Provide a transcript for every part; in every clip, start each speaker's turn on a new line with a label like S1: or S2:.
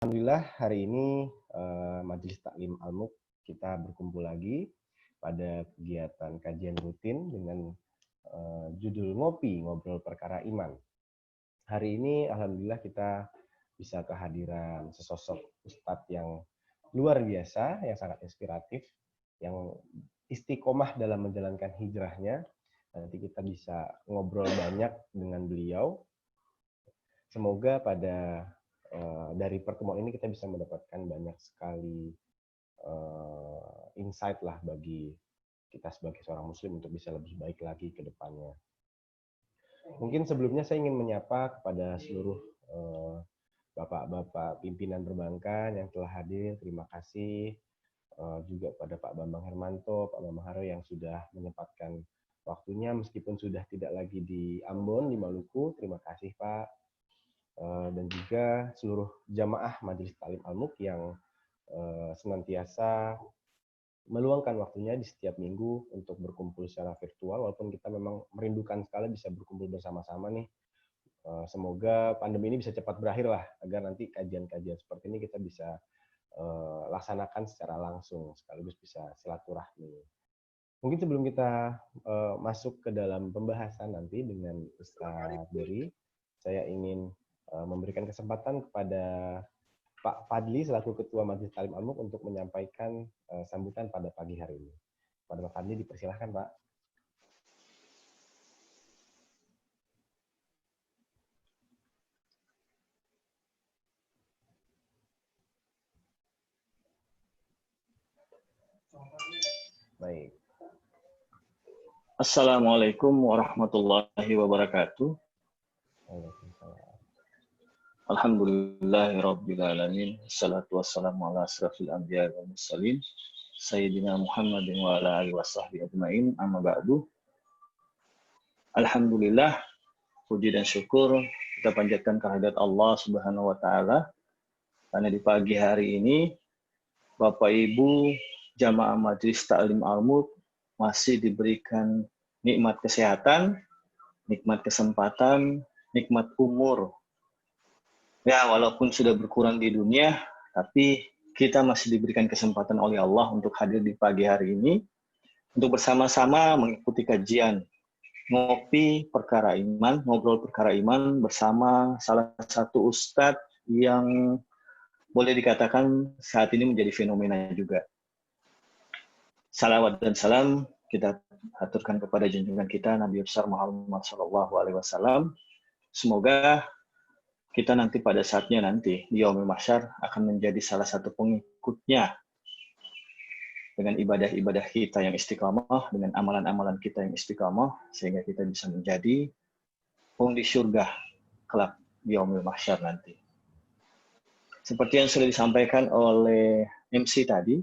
S1: Alhamdulillah hari ini Majelis Taklim Al-Muq kita berkumpul lagi pada kegiatan kajian rutin dengan judul Ngobrol Perkara Iman. Hari ini Alhamdulillah kita bisa kehadiran sesosok Ustadz yang luar biasa, yang sangat inspiratif, yang istiqomah dalam menjalankan hijrahnya. Nanti kita bisa ngobrol banyak dengan beliau. Semoga pada dari pertemuan ini kita bisa mendapatkan banyak sekali insight lah bagi kita sebagai seorang muslim untuk bisa lebih baik lagi ke depannya. Mungkin sebelumnya saya ingin menyapa kepada seluruh bapak-bapak pimpinan perbankan yang telah hadir. Terima kasih juga pada Pak Bambang Hermanto, Pak Bambang Haro yang sudah menyempatkan waktunya meskipun sudah tidak lagi di Ambon, di Maluku. Terima kasih Pak. Dan juga seluruh jamaah Majelis Taklim Al-Muq yang senantiasa meluangkan waktunya di setiap minggu untuk berkumpul secara virtual, walaupun kita memang merindukan sekali bisa berkumpul bersama-sama nih. Semoga pandemi ini bisa cepat berakhir lah, agar nanti kajian-kajian seperti ini kita bisa laksanakan secara langsung, sekaligus bisa silaturahmi. Mungkin sebelum kita masuk ke dalam pembahasan nanti dengan Ustadz Beri, saya ingin memberikan kesempatan kepada Pak Fadli selaku Ketua Majelis Taklim Al-Muq untuk menyampaikan sambutan pada pagi hari ini. Pada Pak Fadli dipersilahkan Pak. Baik.
S2: Assalamualaikum warahmatullahi wabarakatuh. Alhamdulillahirrabbilalamin. Assalatu wassalamu ala asrafil anbiya wal mursalin. Sayyidina Muhammadin wa ala alihi wa sahbihi ajma'in. Amma ba'du. Alhamdulillah, puji dan syukur kita panjatkan kehadirat Allah Subhanahu wa taala. Karena di pagi hari ini Bapak Ibu jamaah Majelis Taklim Al-Muq masih diberikan nikmat kesehatan, nikmat kesempatan, nikmat umur. Ya, walaupun sudah berkurang di dunia, tapi kita masih diberikan kesempatan oleh Allah untuk hadir di pagi hari ini, untuk bersama-sama mengikuti kajian Ngopi Perkara Iman, Ngobrol Perkara Iman bersama salah satu ustadz yang boleh dikatakan saat ini menjadi fenomena juga. Salawat dan salam kita aturkan kepada junjungan kita Nabi besar Muhammad SAW. Semoga kita nanti pada saatnya nanti di Yaumul Mahsyar akan menjadi salah satu pengikutnya dengan ibadah-ibadah kita yang istiqamah, dengan amalan-amalan kita yang istiqamah, sehingga kita bisa menjadi penghuni surga kelak di Yaumul Mahsyar nanti. Seperti yang sudah disampaikan oleh MC tadi,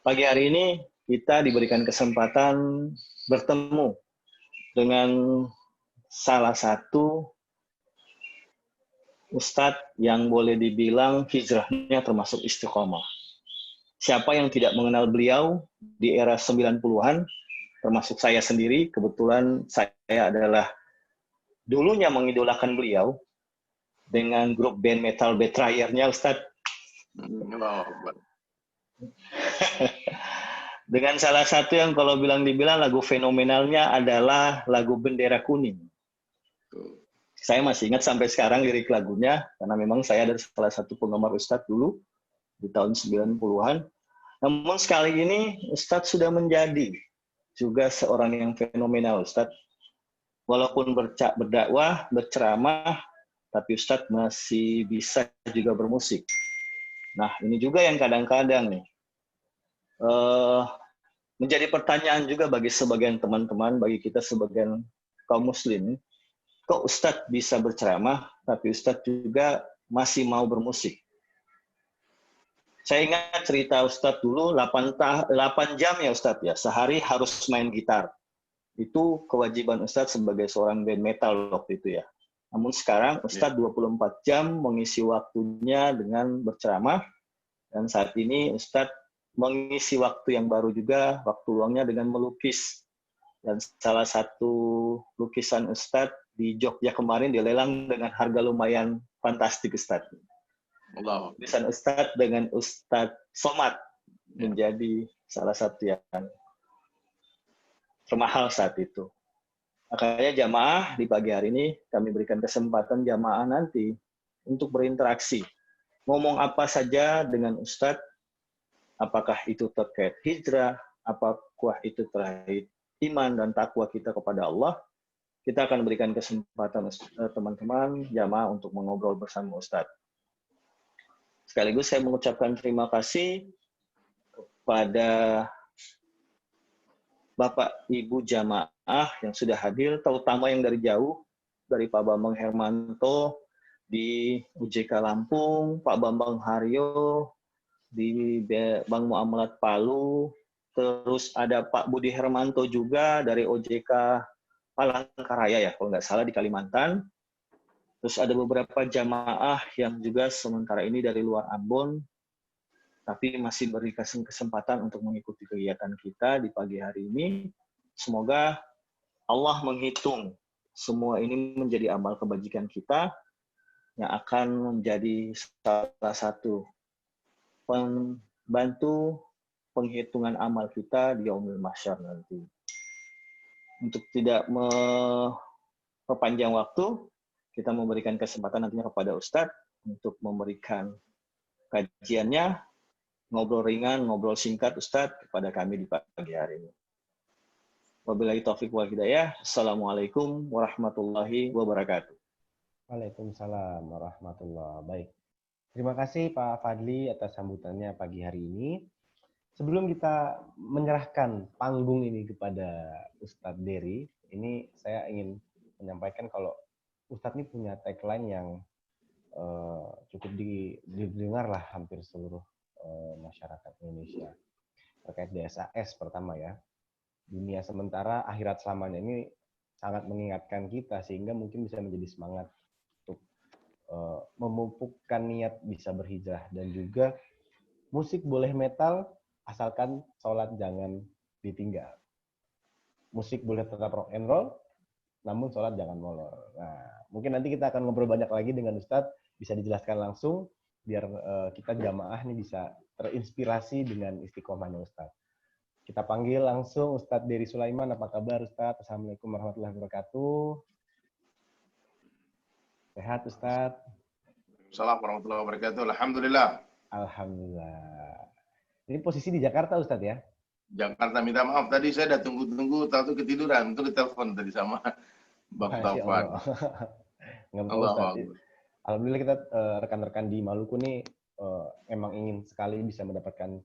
S2: pagi hari ini kita diberikan kesempatan bertemu dengan salah satu Ustadz yang boleh dibilang hijrahnya termasuk istiqomah. Siapa yang tidak mengenal beliau di era 90-an, termasuk saya sendiri, kebetulan saya adalah dulunya mengidolakan beliau dengan grup band metal Betrayernya, Ustadz. Dengan salah satu yang kalau dibilang lagu fenomenalnya adalah lagu Bendera Kuning. Saya masih ingat sampai sekarang lirik lagunya, karena memang saya adalah salah satu penggemar Ustadz dulu, di tahun 90-an. Namun sekali ini, Ustadz sudah menjadi juga seorang yang fenomenal, Ustadz. Walaupun berdakwah, berceramah, tapi Ustadz masih bisa juga bermusik. Nah, ini juga yang kadang-kadang nih, menjadi pertanyaan juga bagi sebagian teman-teman, bagi kita sebagian kaum muslim, kok Ustadz bisa berceramah, tapi Ustadz juga masih mau bermusik. Saya ingat cerita Ustadz dulu, 8 jam ya Ustadz ya, sehari harus main gitar. Itu kewajiban Ustadz sebagai seorang band metal waktu itu ya. Namun sekarang Ustadz 24 jam mengisi waktunya dengan berceramah, dan saat ini Ustadz mengisi waktu yang baru juga, waktu luangnya dengan melukis. Dan salah satu lukisan Ustadz di Jogja kemarin dilelang dengan harga lumayan fantastik, Ustadz.
S3: Allah.
S2: Tulisan Ustadz dengan Ustadz Somad menjadi salah satu yang termahal saat itu. Makanya jamaah di pagi hari ini kami berikan kesempatan jamaah nanti untuk berinteraksi. Ngomong apa saja dengan Ustadz, apakah itu terkait hijrah, apakah itu terkait iman dan takwa kita kepada Allah, kita akan berikan kesempatan teman-teman jamaah untuk mengobrol bersama Ustadz. Sekaligus saya mengucapkan terima kasih kepada Bapak Ibu jamaah yang sudah hadir, terutama yang dari jauh, dari Pak Bambang Hermanto di UJK Lampung, Pak Bambang Haryo di Bank Muamalat Palu, terus ada Pak Budi Hermanto juga dari OJK Palangkaraya ya, kalau nggak salah di Kalimantan. Terus ada beberapa jamaah yang juga sementara ini dari luar Ambon, tapi masih berikan kesempatan untuk mengikuti kegiatan kita di pagi hari ini. Semoga Allah menghitung semua ini menjadi amal kebajikan kita yang akan menjadi salah satu pembantu penghitungan amal kita di Yaumul Mahsyar nanti. Untuk tidak memperpanjang waktu, kita memberikan kesempatan nantinya kepada Ustadz untuk memberikan kajiannya, ngobrol ringan, ngobrol singkat Ustadz kepada kami di pagi hari ini. Wabillahi taufiq wal hidayah. Assalamualaikum warahmatullahi wabarakatuh.
S1: Waalaikumsalam warahmatullahi wabarakatuh. Baik. Terima kasih Pak Fadli atas sambutannya pagi hari ini. Sebelum kita menyerahkan panggung ini kepada Ustadz Dery, ini saya ingin menyampaikan kalau Ustadz ini punya tagline yang cukup didengar lah hampir seluruh masyarakat Indonesia terkait DSAS pertama ya. Dunia sementara, akhirat selamanya, ini sangat mengingatkan kita sehingga mungkin bisa menjadi semangat untuk memupukkan niat bisa berhijrah. Dan juga musik boleh metal asalkan sholat jangan ditinggal. Musik boleh tetap rock and roll, namun sholat jangan molor. Nah, mungkin nanti kita akan ngobrol banyak lagi dengan Ustadz, bisa dijelaskan langsung biar kita jamaah nih bisa terinspirasi dengan istiqomahnya Ustadz. Kita panggil langsung Ustadz Dery Sulaiman. Apa kabar Ustadz? Assalamualaikum warahmatullahi wabarakatuh. Sehat Ustadz?
S3: Assalamualaikum warahmatullahi wabarakatuh. Alhamdulillah.
S1: Alhamdulillah. Ini posisi di Jakarta Ustadz ya?
S3: Jakarta, minta maaf tadi saya udah tunggu-tunggu, tahu ketiduran, untuk ditelepon tadi sama Bang Taufan.
S1: Alhamdulillah kita rekan-rekan di Maluku nih emang ingin sekali bisa mendapatkan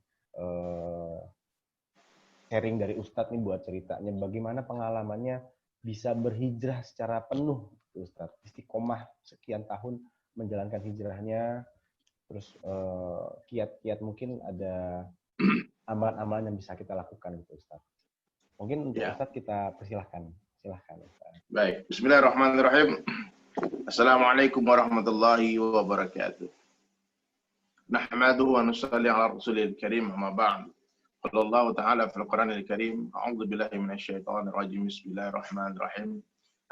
S1: sharing dari Ustadz nih buat ceritanya bagaimana pengalamannya bisa berhijrah secara penuh Ustadz, istiqomah sekian tahun menjalankan hijrahnya, terus kiat-kiat mungkin ada amalan-amalan yang bisa kita lakukan gitu Ustadz. Mungkin untuk Ustadz kita persilahkan. Silahkan Ustadz.
S3: Baik, bismillahirrahmanirrahim. Assalamualaikum warahmatullahi wabarakatuh. Nahmaduhu wa nusalli ala rasulil karim amma ba'd. Qala Allah ta'ala fil Qur'anil Karim, a'udzu billahi minasy syaithanir rajim. Bismillahirrahmanirrahim.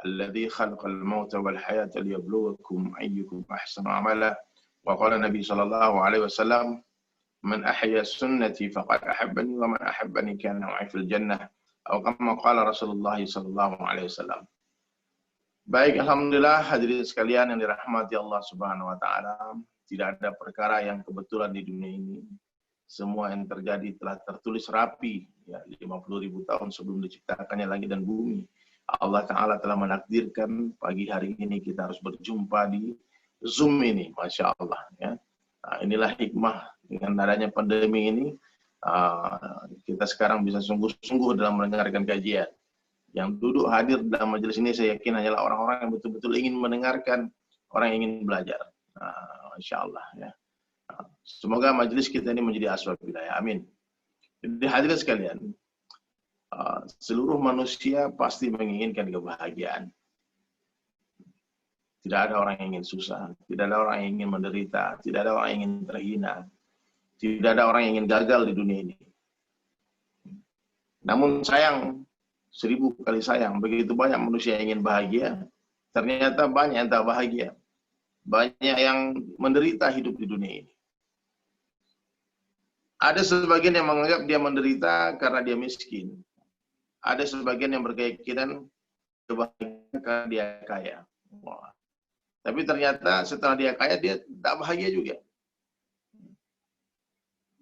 S3: Alladzi khalaqal mauta wal hayata liyabluwakum ayyukum ahsanu amala. Wa qala Nabi sallallahu alaihi wasallam, man ahya sunnati faqad ahabbani wa man ahabbani kana ma'i fil jannah. Atau kama qala Rasulullah sallallahu alaihi wasallam. Baik, alhamdulillah hadirin sekalian yang dirahmati Allah Subhanahu wa taala. Tidak ada perkara yang kebetulan di dunia ini. Semua yang terjadi telah tertulis rapi ya 50.000 tahun sebelum diciptakannya langit dan bumi. Allah taala telah menakdirkan pagi hari ini kita harus berjumpa di Zoom ini, Masya Allah ya. Nah, inilah hikmah dengan adanya pandemi ini. Kita sekarang bisa sungguh-sungguh dalam mendengarkan kajian. Yang duduk hadir dalam majelis ini saya yakin hanyalah orang-orang yang betul-betul ingin mendengarkan, orang yang ingin belajar. Insya Allah ya. Semoga majelis kita ini menjadi asbab hidayah. Amin. Jadi hadirin sekalian, seluruh manusia pasti menginginkan kebahagiaan. Tidak ada orang yang ingin susah, tidak ada orang yang ingin menderita, tidak ada orang yang ingin terhina. Tidak ada orang yang ingin gagal di dunia ini. Namun sayang, 1000 kali sayang, begitu banyak manusia yang ingin bahagia, ternyata banyak yang tak bahagia. banyak yang menderita hidup di dunia ini. Ada sebagian yang menganggap dia menderita karena dia miskin. Ada sebagian yang berkeyakinan kebahagiaan karena dia kaya. Wah. Tapi ternyata setelah dia kaya, dia tak bahagia juga.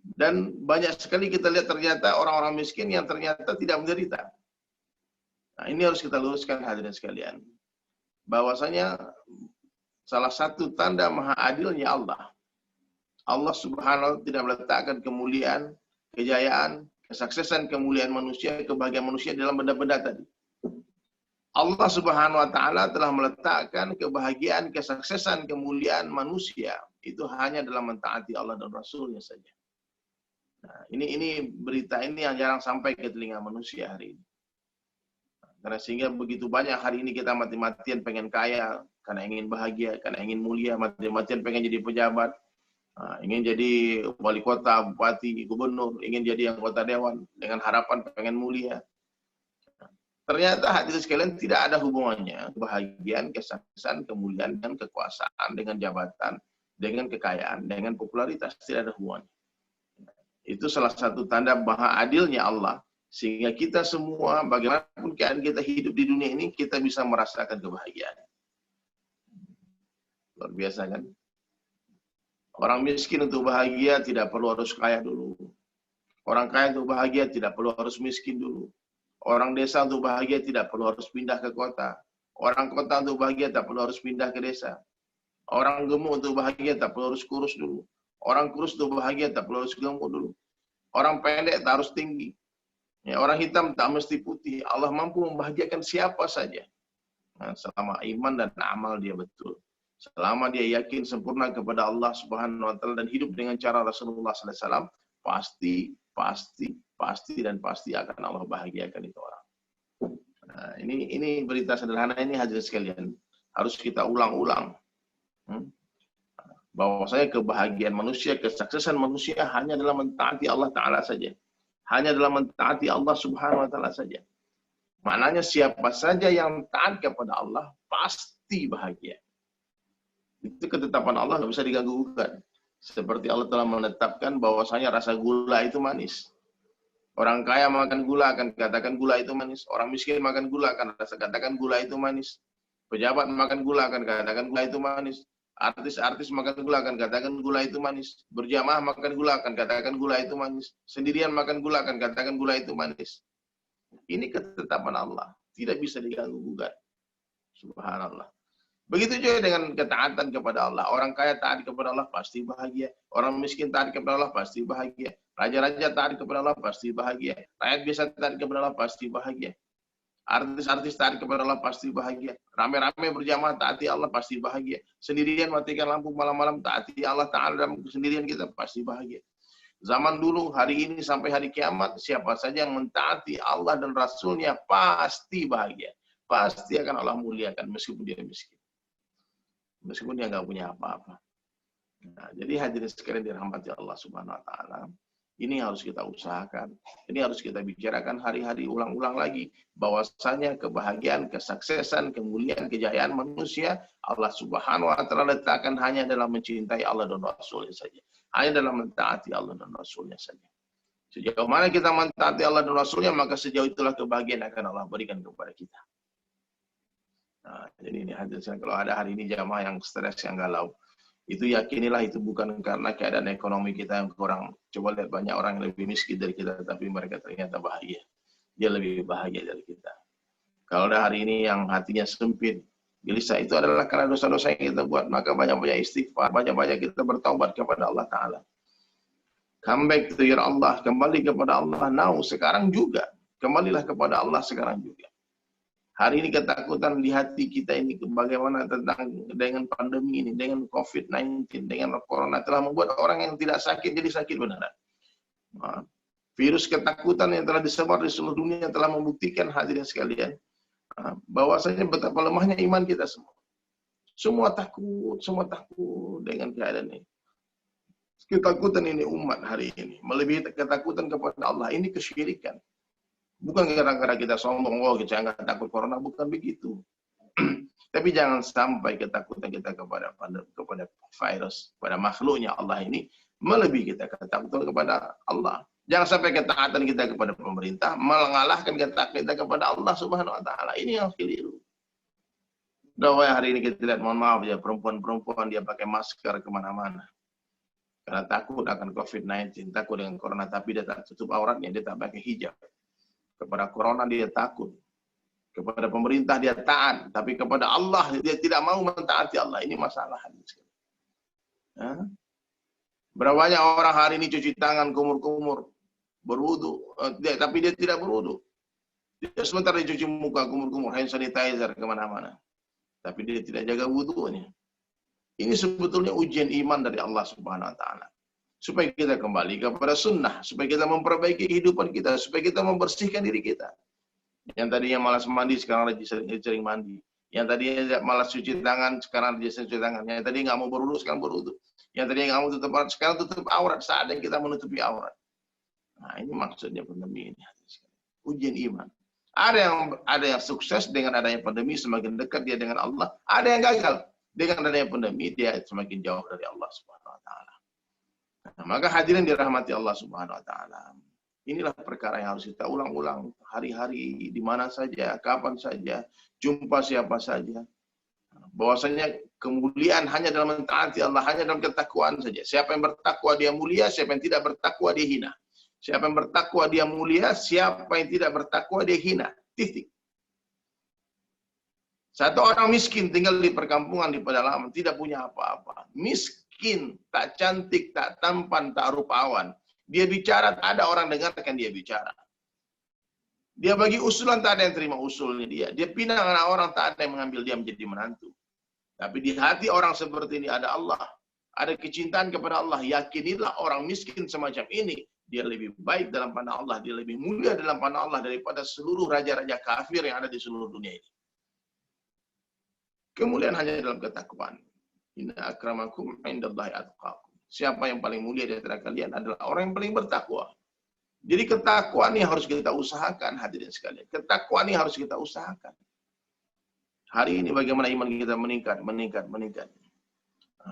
S3: Dan banyak sekali kita lihat ternyata orang-orang miskin yang ternyata tidak menderita. Nah, ini harus kita luruskan hadirin sekalian. Bahwasanya salah satu tanda maha adilnya Allah. Allah Subhanahu wa taala tidak meletakkan kemuliaan, kejayaan, kesuksesan, kemuliaan manusia, kebahagiaan manusia dalam benda-benda tadi. Allah Subhanahu wa taala telah meletakkan kebahagiaan, kesuksesan, kemuliaan manusia itu hanya dalam mentaati Allah dan Rasul-Nya saja. Nah, ini berita ini yang jarang sampai ke telinga manusia hari ini. Karena sehingga begitu banyak hari ini kita mati-matian pengen kaya, karena ingin bahagia, karena ingin mulia, mati-matian pengen jadi pejabat, ingin jadi wali kota, bupati, gubernur, ingin jadi anggota dewan dengan harapan pengen mulia. Ternyata hadirin sekalian tidak ada hubungannya kebahagiaan, kesuksesan, kemuliaan, dan kekuasaan dengan jabatan, dengan kekayaan, dengan popularitas, tidak ada hubungannya. Itu salah satu tanda maha adilnya Allah, sehingga kita semua bagaimanapun keadaan kita hidup di dunia ini, kita bisa merasakan kebahagiaan. Luar biasa kan? Orang miskin untuk bahagia tidak perlu harus kaya dulu. Orang kaya untuk bahagia tidak perlu harus miskin dulu. Orang desa untuk bahagia tidak perlu harus pindah ke kota. Orang kota untuk bahagia tak perlu harus pindah ke desa. Orang gemuk untuk bahagia tak perlu harus kurus dulu. Orang kurus untuk bahagia tak perlu harus gemuk dulu. Orang pendek tak harus tinggi. Ya, orang hitam tak mesti putih. Allah mampu membahagiakan siapa saja. Nah, selama iman dan amal dia betul. Selama dia yakin sempurna kepada Allah Subhanahu wa taala dan hidup dengan cara Rasulullah sallallahu alaihi wasallam, pasti akan Allah bahagiakan itu orang. Nah, ini berita sederhana ini hadirin sekalian harus kita ulang-ulang. Bahwasanya kebahagiaan manusia, kesuksesan manusia hanya dalam mentaati Allah Ta'ala saja. Hanya dalam mentaati Allah Subhanahu wa taala saja. Maknanya siapa saja yang taat kepada Allah pasti bahagia. Itu ketetapan Allah nggak bisa diganggu-gugat. Seperti Allah telah menetapkan bahwasanya rasa gula itu manis. Orang kaya makan gula akan katakan gula itu manis. Orang miskin makan gula akan katakan gula itu manis. Pejabat makan gula akan katakan gula itu manis. Artis-artis makan gula akan katakan gula itu manis. Berjamaah makan gula akan katakan gula itu manis. Sendirian makan gula akan katakan gula itu manis. Ini ketetapan Allah. Tidak bisa diganggu-gugat. Subhanallah. Begitu juga dengan ketaatan kepada Allah. Orang kaya taat kepada Allah pasti bahagia. Orang miskin taat kepada Allah pasti bahagia. Raja-raja taat kepada Allah pasti bahagia. Rakyat biasa taat kepada Allah pasti bahagia. Artis-artis taat kepada Allah pasti bahagia. Rame-rame berjamaah taati Allah pasti bahagia. Sendirian matikan lampu malam-malam taati Allah Ta'ala dalam kesendirian kita pasti bahagia. Zaman dulu, hari ini sampai hari kiamat, siapa saja yang mentaati Allah dan Rasulnya pasti bahagia. Pasti akan Allah muliakan meskipun dia miskin. Meskipun dia nggak punya apa-apa. Nah, jadi hadirin sekalian dirahmati Allah Subhanahu wa taala. Ini harus kita usahakan. Ini harus kita bicarakan hari-hari ulang-ulang lagi. Bahwasanya kebahagiaan, kesuksesan, kemuliaan, kejayaan manusia, Allah Subhanahu wa taala letakkan hanya dalam mencintai Allah dan Rasulnya saja. Hanya dalam mentaati Allah dan Rasulnya saja. Sejauh mana kita mentaati Allah dan Rasulnya, maka sejauh itulah kebahagiaan akan Allah berikan kepada kita. Nah, jadi ini hadirin, kalau ada hari ini jamaah yang stres, yang galau, itu yakinilah itu bukan karena keadaan ekonomi kita yang kurang. Coba lihat banyak orang yang lebih miskin dari kita, tapi mereka ternyata bahagia. Dia lebih bahagia dari kita. Kalau ada hari ini yang hatinya sempit, gelisah, itu adalah karena dosa-dosa yang kita buat. Maka banyak-banyak istighfar, banyak-banyak kita bertaubat kepada Allah Ta'ala. Come back to your Allah, kembali kepada Allah now, sekarang juga. Kembalilah kepada Allah sekarang juga. Hari ini ketakutan di hati kita ini bagaimana tentang dengan pandemi ini, dengan COVID-19, dengan corona telah membuat orang yang tidak sakit jadi sakit beneran. Virus ketakutan yang telah disebar di seluruh dunia telah membuktikan hadirin sekalian bahwasanya betapa lemahnya iman kita semua. Semua takut dengan keadaan ini. Ketakutan ini umat hari ini melebihi ketakutan kepada Allah, ini kesyirikan. Bukan gara-gara kita sombong, kita nggak takut corona, bukan begitu. Tapi jangan sampai ketakutan kita kepada virus, kepada makhluknya Allah ini melebihi kita ketakutan kepada Allah. Jangan sampai ketaatan kita kepada pemerintah mengalahkan ketaatan kita kepada Allah Subhanahu wa taala. Ini yang keliru. Bahwa hari ini kita lihat, mohon maaf ya, perempuan-perempuan dia pakai masker kemana-mana. Karena takut akan COVID-19, takut dengan corona, tapi dia tak tutup auratnya, dia tak pakai hijab. Kepada corona dia takut. Kepada pemerintah dia taat, tapi kepada Allah dia tidak mau mentaati Allah. Ini masalah. Ya. Berapa banyak orang hari ini cuci tangan kumur-kumur, berwudu, tapi dia tidak berwudu. Dia sebentar dia cuci muka kumur-kumur, hand sanitizer kemana-mana. Tapi dia tidak jaga wudunya. Ini sebetulnya ujian iman dari Allah Subhanahu wa taala. Supaya kita kembali kepada sunnah, supaya kita memperbaiki kehidupan kita, supaya kita membersihkan diri kita. Yang tadinya malas mandi, sekarang lagi sering mandi. Yang tadinya malas cuci tangan, sekarang lagi cuci tangan. Yang tadinya nggak mau berwudu, sekarang berwudu. Yang tadinya nggak mau tutup aurat, sekarang tutup aurat. Saatnya kita menutupi aurat. Nah, ini maksudnya pandemi ini. Ujian iman. Ada yang sukses dengan adanya pandemi, semakin dekat dia dengan Allah. Ada yang gagal dengan adanya pandemi, dia semakin jauh dari Allah Subhanahu wa taala. Nah, maka hadirin dirahmati Allah Subhanahu wa taala. Inilah perkara yang harus kita ulang-ulang hari-hari, di mana saja, kapan saja, jumpa siapa saja. Bahwasanya kemuliaan hanya dalam mentaati Allah, hanya dalam ketakwaan saja. Siapa yang bertakwa dia mulia, siapa yang tidak bertakwa dia hina. Siapa yang bertakwa dia mulia, siapa yang tidak bertakwa dia hina. Titik. Satu orang miskin tinggal di perkampungan di pedalaman, tidak punya apa-apa. Miskin, tak cantik, tak tampan, tak rupawan. Dia bicara, tak ada orang dengarkan dia bicara. Dia bagi usulan, tak ada yang terima usulnya dia. Dia pinang anak orang, tak ada yang mengambil dia menjadi menantu. Tapi di hati orang seperti ini ada Allah. Ada kecintaan kepada Allah. Yakinilah orang miskin semacam ini. Dia lebih baik dalam pandang Allah. Dia lebih mulia dalam pandang Allah daripada seluruh raja-raja kafir yang ada di seluruh dunia ini. Kemuliaan hanya dalam ketakwaan. Inna akramakum indallahi atqakum. Siapa yang paling mulia di antara kalian adalah orang yang paling bertakwa. Jadi ketakwaan ini harus kita usahakan, hadirin sekalian. Ketakwaan ini harus kita usahakan. Hari ini bagaimana iman kita meningkat.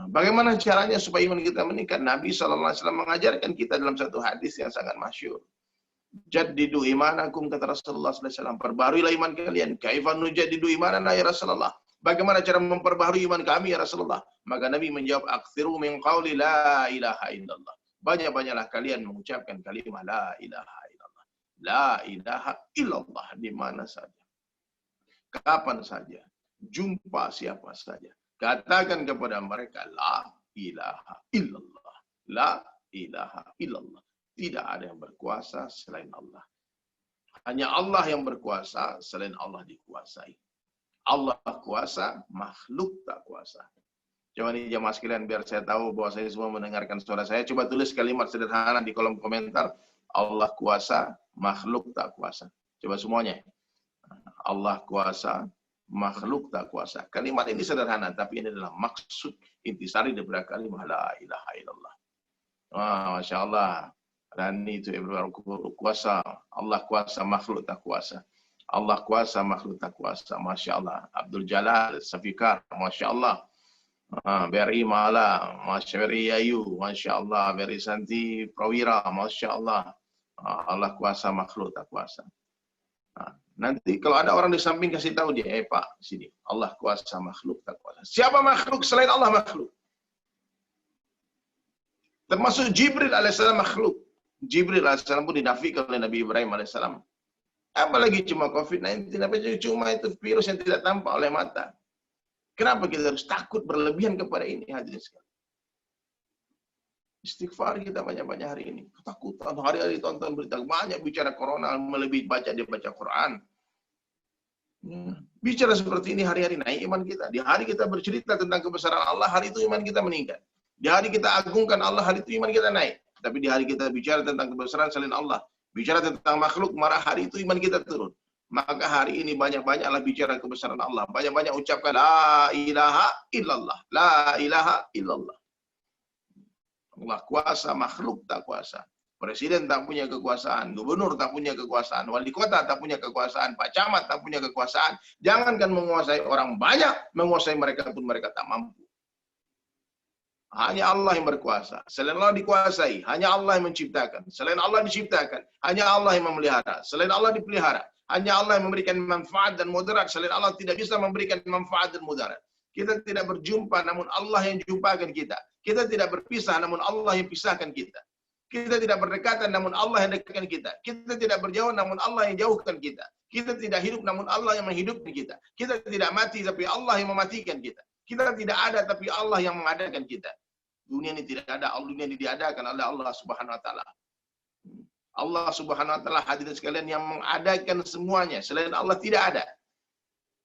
S3: Bagaimana caranya supaya iman kita meningkat? Nabi SAW mengajarkan kita dalam satu hadis yang sangat masyhur. Jaddidu imanakum, kata Rasulullah SAW. Perbaharuilah iman kalian. Kaifa nujaddidu imanana ya Rasulullah. Bagaimana cara memperbaharui iman kami ya Rasulullah? Maka Nabi menjawab, akthiru min qawli la ilaha illallah. Banyak-banyaklah kalian mengucapkan kalimat la ilaha illallah. La ilaha illallah di mana saja. Kapan saja. Jumpa siapa saja. Katakan kepada mereka la ilaha illallah. La ilaha illallah. Tidak ada yang berkuasa selain Allah. Hanya Allah yang berkuasa, selain Allah dikuasai. Allah kuasa, makhluk tak kuasa. Coba nih jamaah sekalian, biar saya tahu bahwa saya semua mendengarkan suara saya. Coba tulis kalimat sederhana di kolom komentar. Allah kuasa, makhluk tak kuasa. Coba semuanya. Allah kuasa, makhluk tak kuasa. Kalimat ini sederhana, tapi ini adalah maksud intisari daripada kalimat la ilaha illallah. Wah, Masya Allah. Dan itu kuasa. Allah kuasa, makhluk tak kuasa. Allah kuasa, makhluk tak kuasa. Masya Allah. Abdul Jalal, Safikar, Masya Allah. Beri Mala, Masya Beri Yayu, Masya Allah. Beri Santi Prawira, Masya Allah. Allah kuasa, makhluk tak kuasa. Nanti kalau ada orang di samping kasih tahu dia, Pak, sini. Allah kuasa, makhluk tak kuasa. Siapa makhluk selain Allah makhluk? Termasuk Jibril alaihissalam makhluk. Jibril alaihissalam pun dinafikan oleh Nabi Ibrahim alaihissalam. Apalagi cuma COVID-19, apalagi cuma itu virus yang tidak tampak oleh mata. Kenapa kita harus takut berlebihan kepada ini, hadirin sekalian? Istighfar kita banyak-banyak hari ini. Ketakutan, hari-hari tonton berita, banyak bicara corona, melebihi dia baca Quran. Bicara seperti ini hari-hari naik iman kita. Di hari kita bercerita tentang kebesaran Allah, hari itu iman kita meningkat. Di hari kita agungkan Allah, hari itu iman kita naik. Tapi di hari kita bicara tentang kebesaran selain Allah, bicara tentang makhluk, marah, hari itu iman kita turun. Maka hari ini banyak-banyaklah bicara kebesaran Allah. Banyak-banyak ucapkan la ilaha illallah. La ilaha illallah. Allah kuasa, makhluk tak kuasa. Presiden tak punya kekuasaan, gubernur tak punya kekuasaan, wali kota tak punya kekuasaan, Pak Camat tak punya kekuasaan. Jangankan menguasai orang banyak, menguasai mereka pun mereka tak mampu. Hanya Allah yang berkuasa. Selain Allah dikuasai, hanya Allah yang menciptakan. Selain Allah diciptakan, hanya Allah yang memelihara. Selain Allah dipelihara, hanya Allah yang memberikan manfaat dan mudarat. Selain Allah tidak bisa memberikan manfaat dan mudarat. Kita tidak berjumpa, namun Allah yang jumpakan kita. Kita tidak berpisah, namun Allah yang pisahkan kita. Kita tidak berdekatan, namun Allah yang dekatkan kita. Kita tidak berjauh, namun Allah yang jauhkan kita. Kita tidak hidup, namun Allah yang menghidupkan kita. Kita tidak mati, tapi Allah yang mematikan kita. Kita tidak ada, tapi Allah yang mengadakan kita. Dunia ini tidak ada, dunia ini diadakan oleh Allah Subhanahu Wa Taala. Allah Subhanahu Wa Taala, hadirin sekalian, yang mengadakan semuanya. Selain Allah tidak ada.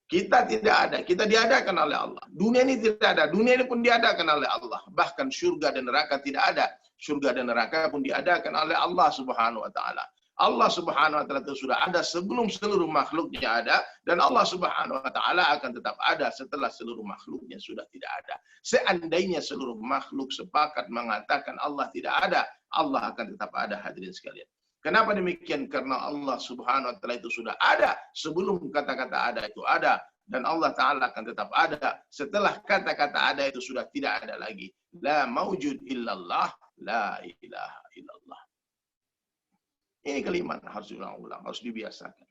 S3: Kita tidak ada, kita diadakan oleh Allah. Dunia ini tidak ada, dunia ini pun diadakan oleh Allah. Bahkan surga dan neraka tidak ada. Surga dan neraka pun diadakan oleh Allah Subhanahu Wa Taala. Allah Subhanahu Wa Taala itu sudah ada sebelum seluruh makhluknya ada, dan Allah Subhanahu Wa Taala akan tetap ada setelah seluruh makhluknya sudah tidak ada. Seandainya seluruh makhluk sepakat mengatakan Allah tidak ada, Allah akan tetap ada, hadirin sekalian. Kenapa demikian? Karena Allah Subhanahu Wa Taala itu sudah ada sebelum kata-kata ada itu ada, dan Allah Ta'ala akan tetap ada setelah kata-kata ada itu sudah tidak ada lagi. La maujud illallah, la ilaha illallah. Ini kalimat harus diulang-ulang, harus dibiasakan.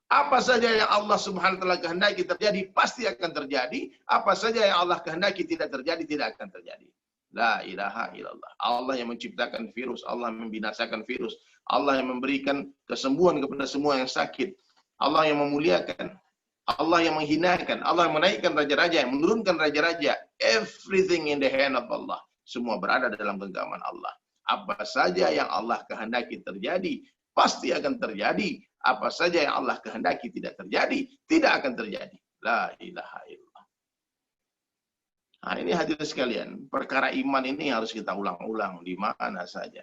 S3: Apa saja yang Allah Subhanahu Wa Taala kehendaki terjadi, pasti akan terjadi. Apa saja yang Allah kehendaki tidak terjadi, tidak akan terjadi. La ilaha illallah. Allah yang menciptakan virus, Allah yang membinasakan virus, Allah yang memberikan kesembuhan kepada semua yang sakit, Allah yang memuliakan, Allah yang menghinakan, Allah yang menaikkan raja-raja, yang menurunkan raja-raja. Everything in the hand of Allah. Semua berada dalam genggaman Allah. Apa saja yang Allah kehendaki terjadi, pasti akan terjadi. Apa saja yang Allah kehendaki tidak terjadi, tidak akan terjadi. La ilaha illallah. Nah, ini hadirin sekalian, perkara iman ini harus kita ulang-ulang di mana saja.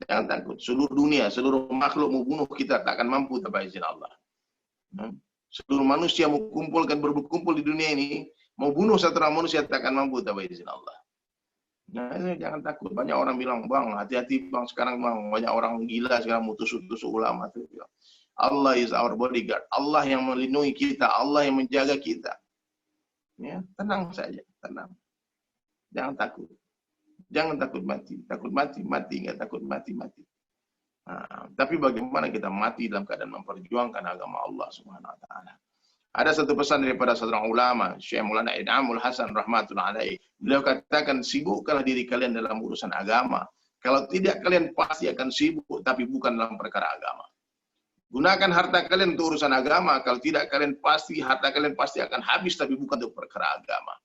S3: Jangan takut, seluruh dunia, seluruh makhluk mau bunuh kita tak akan mampu tanpa izin Allah. Seluruh manusia mau kumpulkan berkumpul di dunia ini, mau bunuh satu orang manusia tak akan mampu tanpa izin Allah. Nah, ini jangan takut. Banyak orang bilang, bang, hati-hati bang, sekarang bang, banyak orang gila sekarang mau tusuk-tusuk ulama. Allah is our bodyguard. Allah yang melindungi kita, Allah yang menjaga kita. Ya, tenang saja, tenang. Jangan takut. Jangan takut mati. Takut mati, mati. Nggak takut mati, mati. Nah, tapi bagaimana kita mati dalam keadaan memperjuangkan agama Allah Subhanahu Wa Taala. Ada satu pesan daripada seorang ulama, Syekh Maulana Idhamul Hasan rahmatullahi alaihi. Beliau katakan, sibukkanlah diri kalian dalam urusan agama. Kalau tidak, kalian pasti akan sibuk, tapi bukan dalam perkara agama. Gunakan harta kalian untuk urusan agama. Kalau tidak, harta kalian pasti akan habis, tapi bukan untuk perkara agama.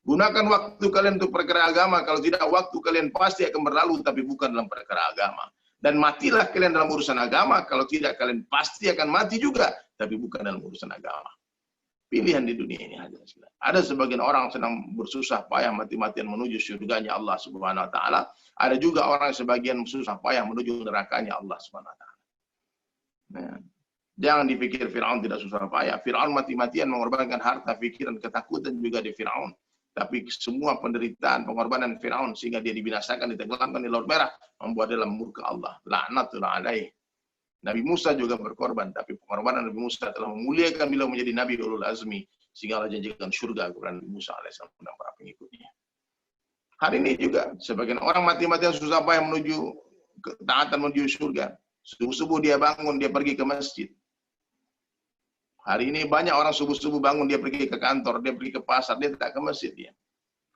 S3: Gunakan waktu kalian untuk perkara agama. Kalau tidak, waktu kalian pasti akan berlalu, tapi bukan dalam perkara agama. Dan matilah kalian dalam urusan agama. Kalau tidak, kalian pasti akan mati juga, tapi bukan dalam urusan agama. Pilihan di dunia ini hadirin sekalian. Ada sebagian orang sedang bersusah payah mati-matian menuju surganya Allah Subhanahu Wa Taala. Ada juga orang sebagian susah payah menuju nerakanya Allah Subhanahu Wa Taala. Nah, jangan dipikir Fir'aun tidak susah payah. Fir'aun mati-matian mengorbankan harta, pikiran, ketakutan juga di Fir'aun. Tapi semua penderitaan, pengorbanan Fir'aun sehingga dia dibinasakan, ditenggelamkan di Laut Merah, membuat dalam murka Allah. Laknatullah alaih. Nabi Musa juga berkorban, tapi pengorbanan Nabi Musa telah memuliakan beliau menjadi Nabi Ulul Azmi, sehingga Allah janjikan surga kepada Nabi Musa alaihissalam dan para pengikutnya. Hari ini juga, sebagian orang mati-matian susah payah menuju ketaatan menuju surga. Subuh-subuh dia bangun, dia pergi ke masjid. Hari ini banyak orang subuh-subuh bangun, dia pergi ke kantor, dia pergi ke pasar, dia tak ke masjid dia.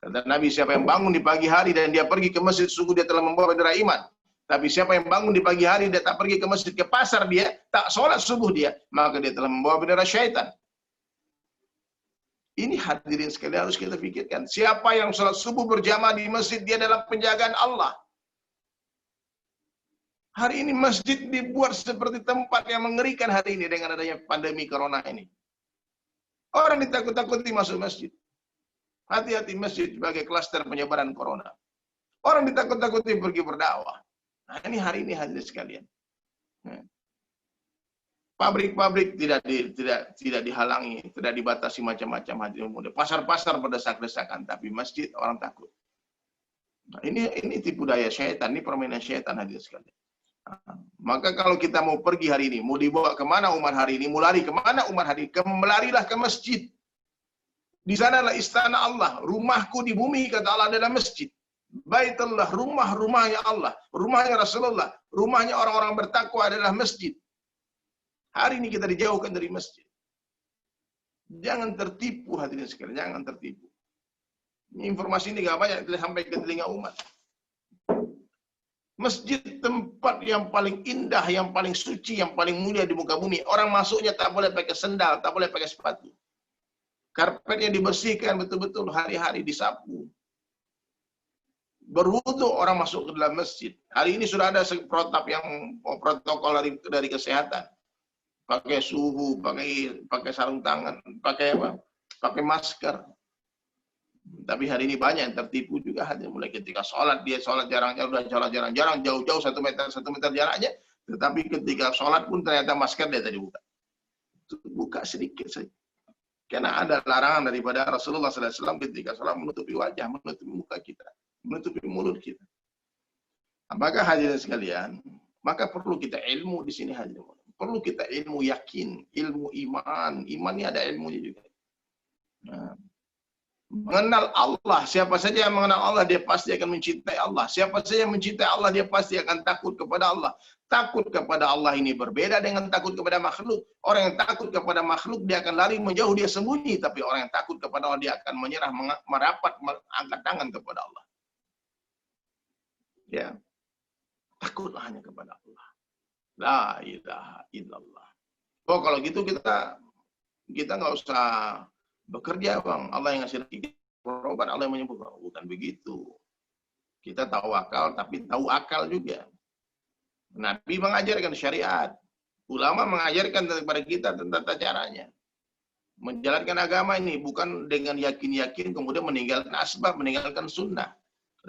S3: Kata Nabi, siapa yang bangun di pagi hari dan dia pergi ke masjid, sungguh dia telah membawa bendera iman. Tapi siapa yang bangun di pagi hari, dia tak pergi ke masjid, ke pasar dia, tak sholat subuh dia, maka dia telah membawa bendera syaitan. Ini hadirin sekalian harus kita pikirkan. Siapa yang sholat subuh berjamaah di masjid, dia dalam penjagaan Allah. Hari ini masjid dibuat seperti tempat yang mengerikan hari ini dengan adanya pandemi corona ini. Orang ditakut-takuti masuk masjid. Hati-hati masjid sebagai klaster penyebaran corona. Orang ditakut-takuti pergi berdakwah. Nah, ini hari ini hadirin sekalian. Pabrik-pabrik tidak dihalangi, tidak dibatasi macam-macam hadirin muda. Pasar-pasar berdesak-desakan, tapi masjid orang takut. Nah, ini tipu daya syaitan, ini permainan syaitan hadirin sekalian. Maka kalau kita mau pergi hari ini, mau dibawa kemana umat hari ini, mau lari kemana umat hari ini, melarilah ke masjid. Di sanalah istana Allah. Rumahku di bumi, kata Allah, adalah masjid. Baitullah, rumahnya Allah, rumahnya Rasulullah, rumahnya orang-orang bertakwa adalah masjid. Hari ini kita dijauhkan dari masjid. Jangan tertipu hadirin sekalian, jangan tertipu. Informasi ini gak banyak sampai ke telinga umat. Masjid tempat yang paling indah, yang paling suci, yang paling mulia di muka bumi. Orang masuknya tak boleh pakai sendal, tak boleh pakai sepatu. Karpetnya dibersihkan betul-betul hari-hari, disapu. Berwudu orang masuk ke dalam masjid. Hari ini sudah ada protokol dari kesehatan. Pakai suhu, pakai sarung tangan, pakai apa? Pakai masker. Tapi hari ini banyak yang tertipu juga, mulai ketika sholat, dia sholat jarang-jarang, jauh-jauh 1 meter jaraknya, tetapi ketika sholat pun ternyata masker dia tadi buka sedikit saja. Karena ada larangan daripada Rasulullah SAW ketika sholat menutupi wajah, menutupi muka kita, menutupi mulut kita. Apakah hadirin sekalian, maka perlu kita ilmu di sini hadirin. Perlu kita ilmu yakin, ilmu iman. Iman ini ada ilmunya juga. Nah, mengenal Allah. Siapa saja yang mengenal Allah, dia pasti akan mencintai Allah. Siapa saja yang mencintai Allah, dia pasti akan takut kepada Allah. Takut kepada Allah ini berbeda dengan takut kepada makhluk. Orang yang takut kepada makhluk, dia akan lari menjauh, dia sembunyi. Tapi orang yang takut kepada Allah, dia akan menyerah, merapat, angkat tangan kepada Allah. Ya, takutlah hanya kepada Allah. La ilaha illallah. Oh, kalau gitu kita nggak usah bekerja, Bang. Allah yang ngasih rezeki, berobat, Allah yang menyembuhkan. Bukan begitu. Kita tawakal, tapi tahu akal juga. Nabi mengajarkan syariat. Ulama mengajarkan kepada kita tentang tata caranya. Menjalankan agama ini bukan dengan yakin-yakin kemudian meninggalkan asbab, meninggalkan sunnah.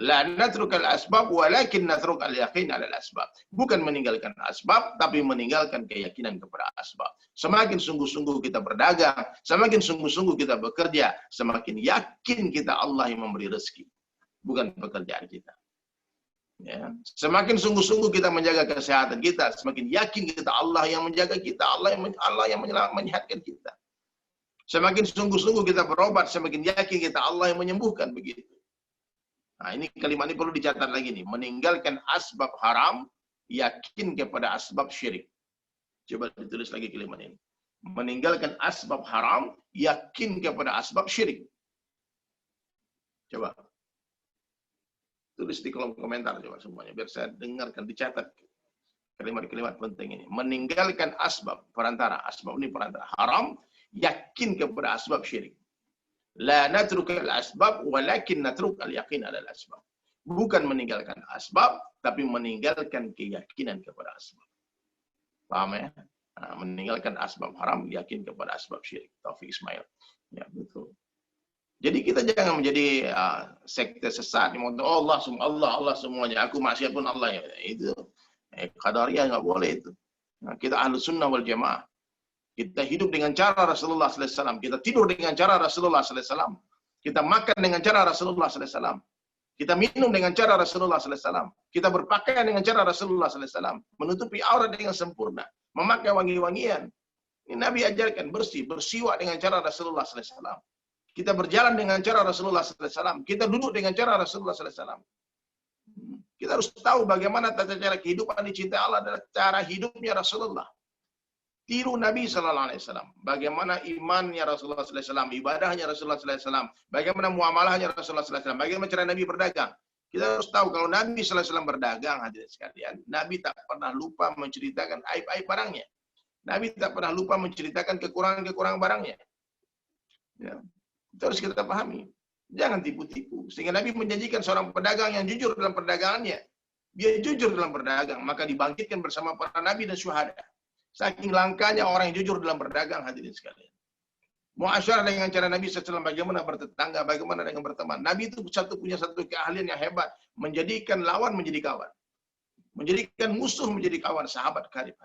S3: La natrukal asbab walakin natrukal yakin alal asbab. Bukan meninggalkan asbab, tapi meninggalkan keyakinan kepada asbab. Semakin sungguh-sungguh kita berdagang, semakin sungguh-sungguh kita bekerja, semakin yakin kita Allah yang memberi rezeki, bukan pekerjaan kita. Ya. Semakin sungguh-sungguh kita menjaga kesehatan kita, semakin yakin kita Allah yang menjaga kita, Allah yang menyehatkan kita. Semakin sungguh-sungguh kita berobat, semakin yakin kita Allah yang menyembuhkan, begitu. Nah, ini kalimat ini perlu dicatat lagi nih. Meninggalkan asbab haram, yakin kepada asbab syirik. Coba ditulis lagi kalimat ini. Meninggalkan asbab haram, yakin kepada asbab syirik. Coba. Tulis di kolom komentar coba semuanya. Biar saya dengarkan, dicatat. Kalimat-kalimat penting ini. Meninggalkan asbab, perantara. Asbab ini perantara. Haram, yakin kepada asbab syirik. La natrukal asbab walakin natrukal yakin alal asbab. Bukan meninggalkan asbab, tapi meninggalkan keyakinan kepada asbab. Paham ya? Nah, meninggalkan asbab haram, yakin kepada asbab syirik. Taufik Ismail. Ya, betul. Jadi kita jangan menjadi sekte sesat. Allah semuanya. Aku maksiat pun Allah. Ya. Itu qadariyah nggak boleh itu. Nah, kita ahlus sunnah wal jamaah. Kita hidup dengan cara Rasulullah SAW. Kita tidur dengan cara Rasulullah SAW. Kita makan dengan cara Rasulullah SAW. Kita minum dengan cara Rasulullah SAW. Kita berpakaian dengan cara Rasulullah SAW. Menutupi aurat dengan sempurna. Memakai wangi-wangian. Ini Nabi ajarkan bersih, bersiwak dengan cara Rasulullah SAW. Kita berjalan dengan cara Rasulullah SAW. Kita duduk dengan cara Rasulullah SAW. Kita harus tahu bagaimana tata cara kehidupan dicintai Allah adalah cara hidupnya Rasulullah. Tiru Nabi Sallallahu Alaihi Wasallam. Bagaimana imannya Rasulullah Sallallahu Alaihi Wasallam, ibadahnya Rasulullah Sallallahu Alaihi Wasallam, bagaimana muamalahnya Rasulullah Sallallahu Alaihi Wasallam, bagaimana cara Nabi berdagang. Kita harus tahu kalau Nabi Sallallahu Alaihi Wasallam berdagang, hadirin sekalian, Nabi tak pernah lupa menceritakan aib-aib barangnya. Nabi tak pernah lupa menceritakan kekurangan-kekurangan barangnya. Ya. Itu harus kita pahami. Jangan tipu-tipu. Sehingga Nabi menjanjikan seorang pedagang yang jujur dalam perdagangannya. Dia jujur dalam berdagang, maka dibangkitkan bersama para nabi dan syuhada. Saking langkanya orang yang jujur dalam berdagang, hadirin sekalian. Muasyarah dengan cara Nabi SAW, bagaimana bertetangga, bagaimana dengan berteman. Nabi itu punya satu keahlian yang hebat. Menjadikan lawan menjadi kawan. Menjadikan musuh menjadi kawan, sahabat karib.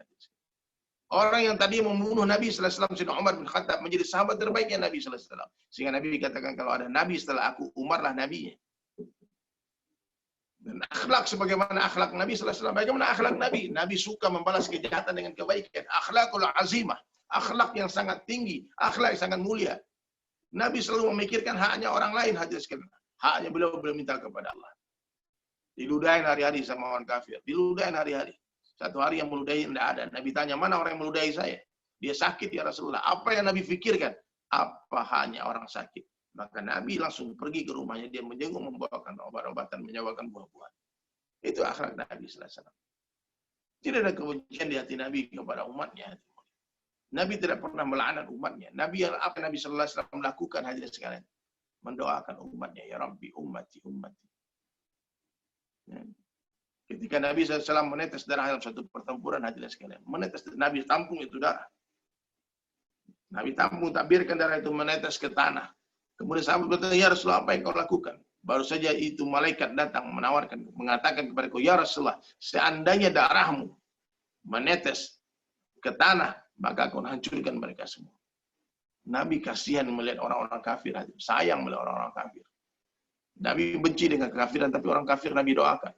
S3: Orang yang tadi membunuh Nabi SAW, Sayyidina Umar bin Khattab, menjadi sahabat terbaiknya Nabi SAW. Sehingga Nabi katakan, kalau ada Nabi setelah aku, Umar lah Nabinya. Dan akhlak sebagaimana akhlak Nabi sallallahu alaihi wasallam. Bagaimana akhlak Nabi? Nabi suka membalas kejahatan dengan kebaikan. Akhlakul azimah, akhlak yang sangat tinggi, akhlak yang sangat mulia. Nabi selalu memikirkan haknya orang lain, hadirin sekalian. Haknya beliau minta kepada Allah. Diludahin hari-hari sama orang kafir, diludahin hari-hari. Satu hari yang meludahi tidak ada. Nabi tanya, mana orang yang meludahi saya? Dia sakit ya Rasulullah. Apa yang Nabi pikirkan? Apa hanya orang sakit? Maka Nabi langsung pergi ke rumahnya, dia menjenguk, membawakan obat-obatan, menyewakan buah-buahan. Itu akhlak Nabi sallallahu alaihi wasallam. Tidak ada kebencian di hati Nabi kepada umatnya. Nabi tidak pernah melaknat umatnya. Nabi sallallahu alaihi wasallam lakukan hadirin sekalian, mendoakan umatnya, ya Rabbi ummati ummati. Ya. Ketika Nabi SAW menetes darah dalam satu pertempuran, hadirin sekalian, menetes, Nabi tampung itu darah. Nabi tampung, tak biarkan darah itu menetes ke tanah. Kemudian sahabat bertanya, ya Rasulullah, apa yang kau lakukan? Baru saja itu malaikat datang menawarkan, mengatakan kepada kau, ya Rasulullah, seandainya darahmu menetes ke tanah, maka kau hancurkan mereka semua. Nabi kasihan melihat orang-orang kafir, sayang melihat orang-orang kafir. Nabi benci dengan kekafiran, tapi orang kafir Nabi doakan.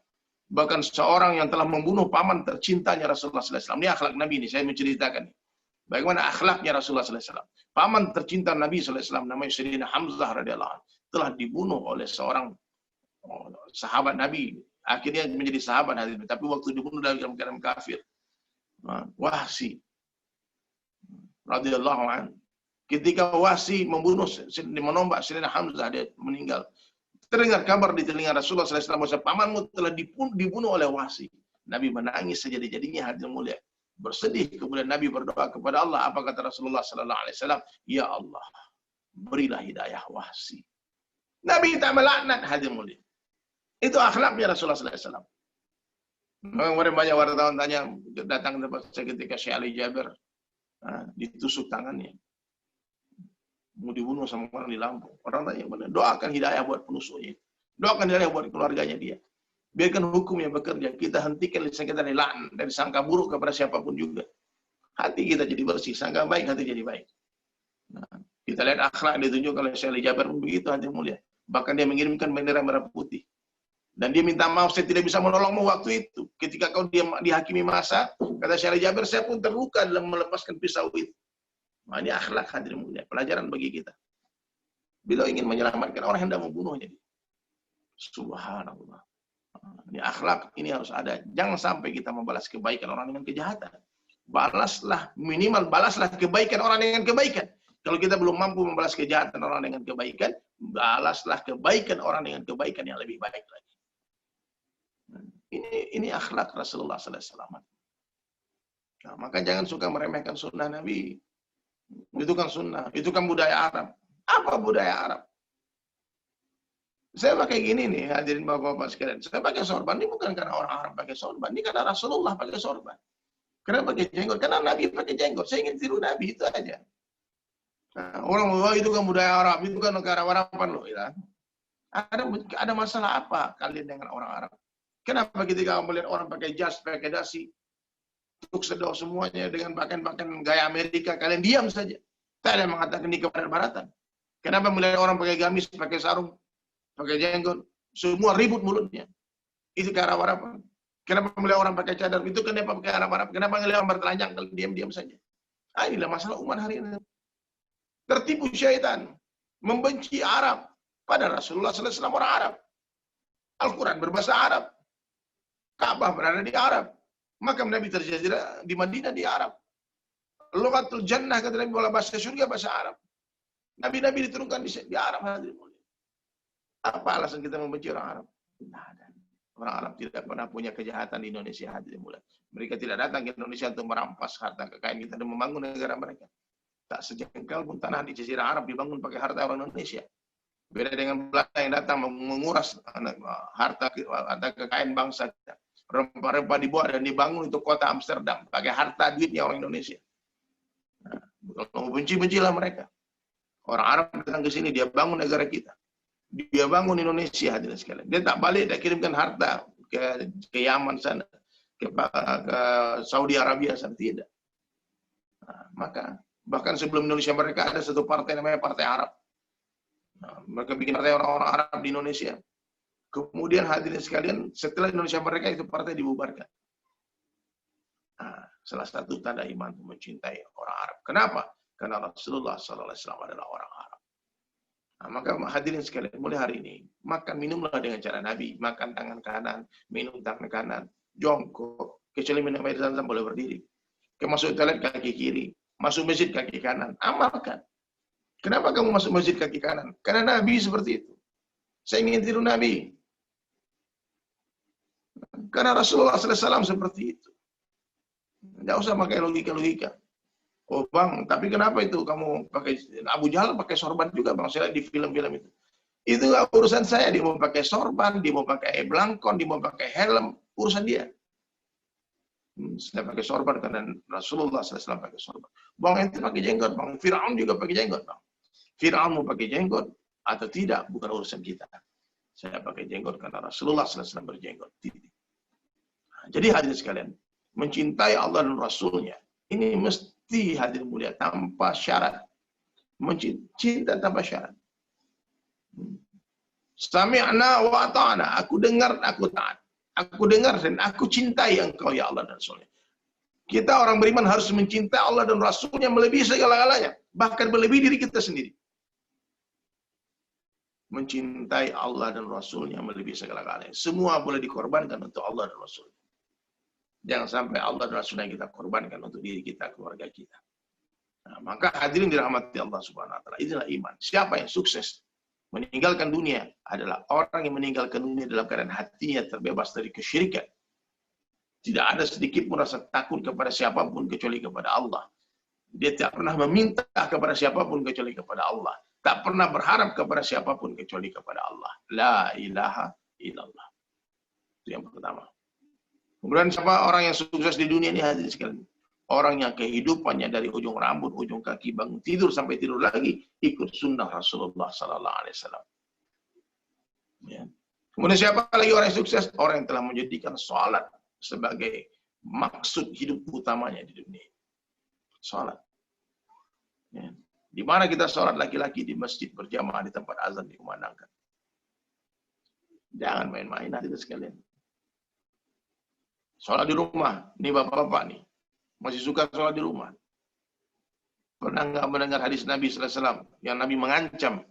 S3: Bahkan seorang yang telah membunuh paman tercintanya Rasulullah SAW. Ini akhlak Nabi ini, saya menceritakan. Bagaimana akhlaknya Rasulullah SAW. Paman tercinta Nabi SAW, namanya Sayyidina Hamzah radhiyallahu anhu, telah dibunuh oleh seorang sahabat Nabi. Akhirnya menjadi sahabat Nabi, tapi waktu dibunuh dalam keadaan kafir. Wahsi radhiyallahu anhu. Ketika Wahsi menombak Sayyidina Hamzah, dia meninggal. Terdengar kabar di telinga Rasulullah SAW bahwa pamanmu telah dibunuh oleh Wahsi. Nabi menangis sejadi-jadinya, hadirin mulia. Bersedih, kemudian Nabi berdoa kepada Allah. Apa kata Rasulullah SAW? Ya Allah, berilah hidayah Wahsi. Nabi tak melaknat, hadirin mulia. Itu akhlaknya Rasulullah SAW. Kemudian banyak wartawan tanya, datang ke saya ketika Syekh Ali Jabir ditusuk tangannya, mau dibunuh sama orang di Lampung. Orang tanya, doakan hidayah buat penusuknya, doakan hidayah buat keluarganya dia. Biarkan hukum yang bekerja. Kita hentikan lisan kita dari laknat, dari sangka buruk kepada siapapun juga. Hati kita jadi bersih, sangka baik, hati jadi baik. Nah, kita lihat akhlak ditunjukkan oleh Syekh Ali Jabir begitu, hati mulia. Bahkan dia mengirimkan bendera merah putih. Dan dia minta maaf, saya tidak bisa menolongmu waktu itu. Ketika kau dihakimi masa, kata Syekh Ali Jabir, saya pun terluka dalam melepaskan pisau itu. Nah, ini akhlak, hadirin mulia, pelajaran bagi kita. Beliau ingin menyelamatkan orang yang hendak membunuhnya. Subhanallah. Ini akhlak, ini harus ada. Jangan sampai kita membalas kebaikan orang dengan kejahatan. Balaslah, minimal balaslah kebaikan orang dengan kebaikan. Kalau kita belum mampu membalas kejahatan orang dengan kebaikan, balaslah kebaikan orang dengan kebaikan yang lebih baik lagi. Ini akhlak Rasulullah SAW. Nah, maka jangan suka meremehkan sunnah Nabi. Itu kan sunnah, itu kan budaya Arab. Apa budaya Arab? Saya pakai gini nih, hadirin bapak-bapak sekalian. Saya pakai sorban, ini bukan karena orang Arab pakai sorban. Ini karena Rasulullah pakai sorban. Kenapa pakai jenggot? Karena Nabi pakai jenggot. Saya ingin tiru Nabi, itu aja. Nah, orang bilang, itu kan budaya Arab, itu kan negara Araban loh. Ya. Ada masalah apa kalian dengan orang Arab? Kenapa ketika melihat orang pakai jas, pakai dasi, tuk sedau semuanya dengan pakaian-pakaian gaya Amerika, kalian diam saja. Tak ada yang mengatakan ini kebarat-baratan. Kenapa melihat orang pakai gamis, pakai sarung, pakai jenggot, semua ribut mulutnya. Itu ke arah Arab. Kenapa melihat orang pakai cadar? Itu kenapa pakai Arab? Kenapa melihat orang bertelanjang kalau diam-diam saja? Inilah masalah umat hari ini. Tertipu syaitan, membenci Arab. Pada Rasulullah SAW orang Arab. Al-Quran berbahasa Arab. Ka'bah berada di Arab. Maka Nabi terjadi di Madinah di Arab. Lughatul Jannah kata Nabi, bahasa surga bahasa Arab. Nabi-nabi diturunkan di Arab. Apa alasan kita membenci orang Arab? Tidak ada. Orang Arab tidak pernah punya kejahatan di Indonesia. Mereka tidak datang ke Indonesia untuk merampas harta kekayaan kita dan membangun negara mereka. Tak sejengkal pun tanah di Jazirah Arab dibangun pakai harta orang Indonesia. Beda dengan Belanda yang datang menguras harta kekayaan bangsa. Rempah-rempah dibawa dan dibangun untuk kota Amsterdam pakai harta duitnya orang Indonesia. Nah, kalau benci-bencilah mereka. Orang Arab datang ke sini, dia bangun negara kita. Dia bangun Indonesia, hadirin sekalian. Dia tak balik, dia kirimkan harta ke Yaman sana, ke Saudi Arabia sana, tidak. Nah, maka bahkan sebelum Indonesia mereka ada satu partai namanya Partai Arab. Nah, mereka bikin partai orang-orang Arab di Indonesia. Kemudian hadirin sekalian, setelah Indonesia merdeka itu partai dibubarkan. Nah, salah satu tanda iman itu mencintai orang Arab. Kenapa? Karena Rasulullah SAW adalah orang Arab. Nah, maka hadirin sekalian, mulai hari ini, makan minumlah dengan cara Nabi. Makan tangan kanan, minum tangan kanan, jongkok. Kecuali minum air zam-zam boleh berdiri. Masuk toilet kaki kiri, masuk masjid kaki kanan. Amalkan. Kenapa kamu masuk masjid kaki kanan? Karena Nabi seperti itu. Saya ingin tiru Nabi. Karena Rasulullah SAW seperti itu. Tidak usah pakai logika-logika. Oh bang, tapi kenapa itu kamu pakai Abu Jahal pakai sorban juga bang? Saya lihat di film-film itu. Itu gak urusan saya. Dia mau pakai sorban, dia mau pakai belangkon, dia mau pakai helm, urusan dia. Saya pakai sorban karena Rasulullah SAW pakai sorban. Bang ente pakai jenggot bang. Fir'aun juga pakai jenggot bang. Fir'aun mau pakai jenggot atau tidak bukan urusan kita. Saya pakai jenggot karena Rasulullah SAW berjenggot. Jadi hadirin sekalian, mencintai Allah dan Rasulnya ini mesti hadir mulia tanpa syarat. Cinta tanpa syarat. Sami'na wa ata'na. Aku dengar, aku taat. Aku dengar dan aku cintai engkau ya Allah dan Rasulnya. Kita orang beriman harus mencintai Allah dan Rasulnya melebihi segala-galanya. Bahkan melebihi diri kita sendiri. Mencintai Allah dan Rasulnya melebihi segala-galanya. Semua boleh dikorbankan untuk Allah dan Rasulnya. Jangan sampai Allah dan Rasulnya kita korbankan untuk diri kita, keluarga kita. Nah, maka hadirin dirahmati Allah Subhanahu wa taala. Inilah iman. Siapa yang sukses meninggalkan dunia adalah orang yang meninggalkan dunia dalam keadaan hatinya terbebas dari kesyirikan. Tidak ada sedikit pun rasa takut kepada siapapun kecuali kepada Allah. Dia tidak pernah meminta kepada siapapun kecuali kepada Allah. Tak pernah berharap kepada siapapun kecuali kepada Allah. La ilaha illallah. Itu yang pertama. Kemudian siapa orang yang sukses di dunia ini hadirin sekalian? Orang yang kehidupannya dari ujung rambut, ujung kaki, bangun tidur sampai tidur lagi ikut sunnah Rasulullah Sallallahu Alaihi Wasallam. Ya. Kemudian siapa lagi orang yang sukses? Orang yang telah menjadikan sholat sebagai maksud hidup utamanya di dunia. Sholat. Ya. Di mana kita sholat laki-laki di masjid berjamaah di tempat azan dikumandangkan. Jangan main-main hadirin sekalian. Sholat di rumah, nih bapak-bapak nih, masih suka sholat di rumah. Pernah nggak mendengar hadis Nabi SAW yang Nabi mengancam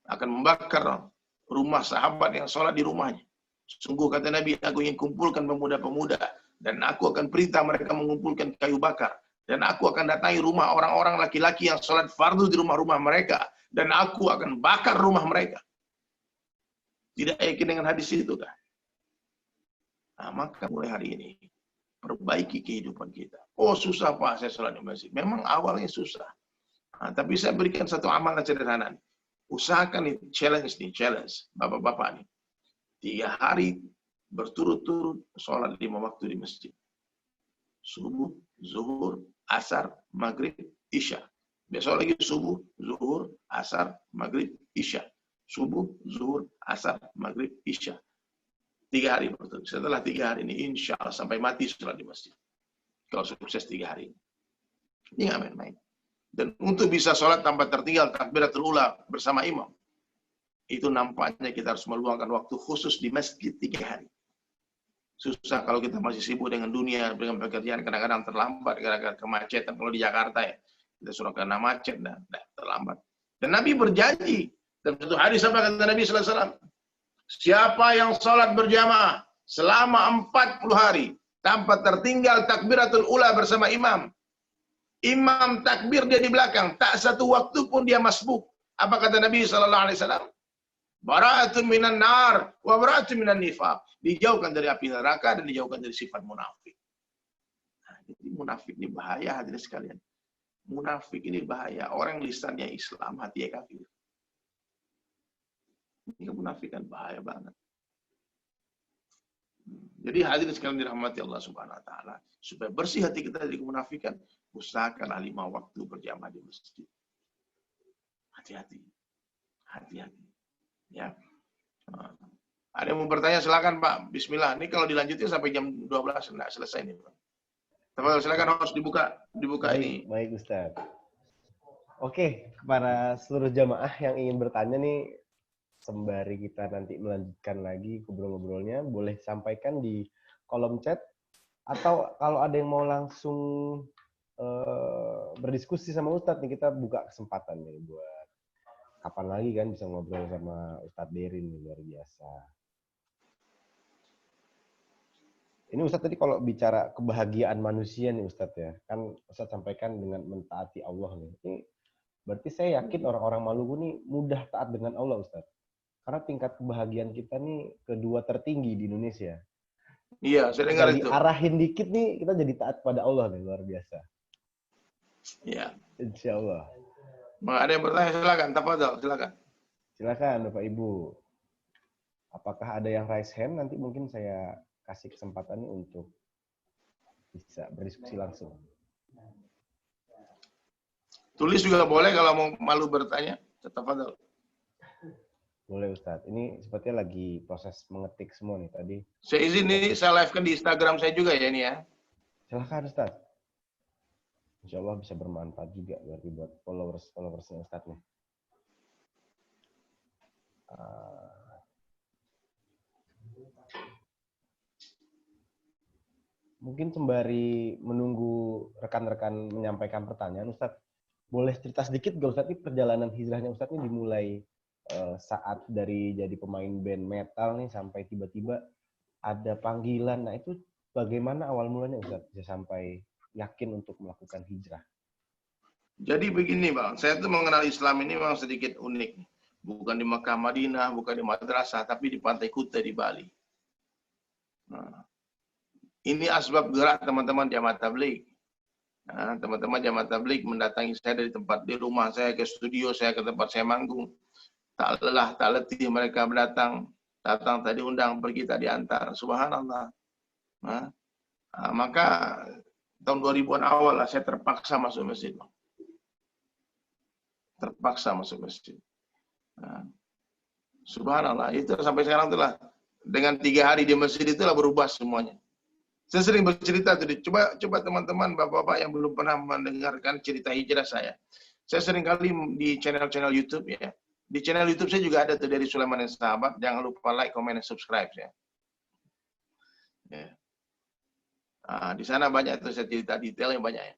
S3: akan membakar rumah sahabat yang sholat di rumahnya. Sungguh kata Nabi, aku ingin kumpulkan pemuda-pemuda dan aku akan perintah mereka mengumpulkan kayu bakar dan aku akan datangi rumah orang-orang laki-laki yang sholat fardu di rumah-rumah mereka dan aku akan bakar rumah mereka. Tidak yakin dengan hadis itu kah? Nah, maka mulai hari ini perbaiki kehidupan kita. Oh susah Pak, saya sholat di masjid. Memang awalnya susah. Nah, tapi saya berikan satu amalan sederhana. Usahakan nih, challenge bapak-bapak nih. 3 hari berturut-turut sholat 5 waktu di masjid. Subuh, zuhur, asar, maghrib, isya. Besok lagi subuh, zuhur, asar, maghrib, isya. Subuh, zuhur, asar, maghrib, isya. 3 hari berturut. Setelah 3 hari ini, insya Allah sampai mati sholat di masjid. Kalau sukses 3 hari ini. Ini nggak main-main. Dan untuk bisa sholat tanpa tertinggal takbiratul ula bersama imam, itu nampaknya kita harus meluangkan waktu khusus di masjid 3 hari. Susah kalau kita masih sibuk dengan dunia, dengan pekerjaan, kadang-kadang terlambat gara-gara kemacetan. Kalau di Jakarta ya, kita suruh kena macet dan terlambat. Dan Nabi berjanji dalam satu hadis apa kata Nabi sallallahu alaihi wasallam? Siapa yang sholat berjamaah selama 40 hari tanpa tertinggal takbiratul ula bersama imam. Imam takbir dia di belakang, tak satu waktu pun dia masbuk. Apa kata Nabi sallallahu alaihi wasallam? Bara'atun minan nar wa bara'atun minan nifaq. Dijauhkan dari api neraka dan dijauhkan dari sifat munafik. Nah, jadi munafik ini bahaya hadirin sekalian. Munafik ini bahaya. Orang lisannya Islam, hatinya kafir. Ini kemunafikan bahaya banget. Jadi hadirin sekalian dirahmati Allah Subhanahu wa taala, supaya bersih hati kita dari kemunafikan, usahakanlah 5 waktu berjamaah di masjid. Hati-hati. Hati-hati. Ya. Ada yang mau bertanya silakan Pak. Bismillah. Ini kalau dilanjutin sampai jam 12 enggak selesai nih, Pak. Silakan harus dibuka
S1: baik,
S3: ini.
S1: Baik, Ustaz. Oke, para seluruh jamaah yang ingin bertanya nih, sembari kita nanti melanjutkan lagi ngobrol-ngobrolnya, boleh sampaikan di kolom chat, atau kalau ada yang mau langsung berdiskusi sama Ustadz nih, kita buka kesempatan nih buat kapan lagi kan bisa ngobrol sama Ustadz Derin nih, luar biasa. Ini Ustadz tadi kalau bicara kebahagiaan manusia nih Ustadz ya, kan Ustadz sampaikan dengan mentaati Allah nih. Ini berarti saya yakin orang-orang Maluku nih mudah taat dengan Allah Ustadz. Karena tingkat kebahagiaan kita nih kedua tertinggi di Indonesia.
S3: Iya, saya dengar itu.
S1: Diarahin dikit nih, kita jadi taat pada Allah nih, luar biasa.
S3: Iya.
S1: Insya Allah.
S3: Ada yang bertanya, silakan. Tafadhol, silakan.
S1: Silakan Bapak Ibu. Apakah ada yang raise hand? Nanti mungkin saya kasih kesempatan untuk bisa berdiskusi langsung.
S3: Tulis juga boleh kalau mau malu bertanya. Tafadhol.
S1: Boleh Ustadz. Ini sepertinya lagi proses mengetik semua nih tadi.
S3: Saya izin nih, saya live-kan di Instagram saya juga ya ini ya.
S1: Silakan Ustadz. Insya Allah bisa bermanfaat juga berarti buat followersnya Ustadz nih. Mungkin sembari menunggu rekan-rekan menyampaikan pertanyaan, Ustadz, boleh cerita sedikit gak Ustadz, ini perjalanan hijrahnya Ustadz ini dimulai saat dari jadi pemain band metal nih sampai tiba-tiba ada panggilan. Nah itu bagaimana awal mulanya Ustadz bisa sampai yakin untuk melakukan hijrah?
S3: Jadi begini Bang, saya tuh mengenal Islam ini memang sedikit unik. Bukan di Makkah Madinah, bukan di madrasah, tapi di Pantai Kuta di Bali. Nah, ini asbab gerak teman-teman Jamaah Tabligh. Nah, teman-teman Jamaah Tabligh mendatangi saya dari tempat di rumah saya ke studio saya, ke tempat saya manggung. Tak lelah, tak letih mereka datang tadi undang, pergi tak diantar. Subhanallah. Nah, maka tahun 2000-an awal lah saya terpaksa masuk masjid. Terpaksa masuk masjid. Nah, subhanallah, itu sampai sekarang itulah. Dengan 3 hari di masjid itulah berubah semuanya. Saya sering bercerita tadi, coba teman-teman, bapak-bapak yang belum pernah mendengarkan cerita hijrah saya. Saya sering kali di channel-channel YouTube ya. Di channel YouTube saya juga ada tuh dari Sulaiman dan Sahabat. Jangan lupa like, comment, dan subscribe ya. Nah, di sana banyak tuh saya cerita detail yang banyak ya.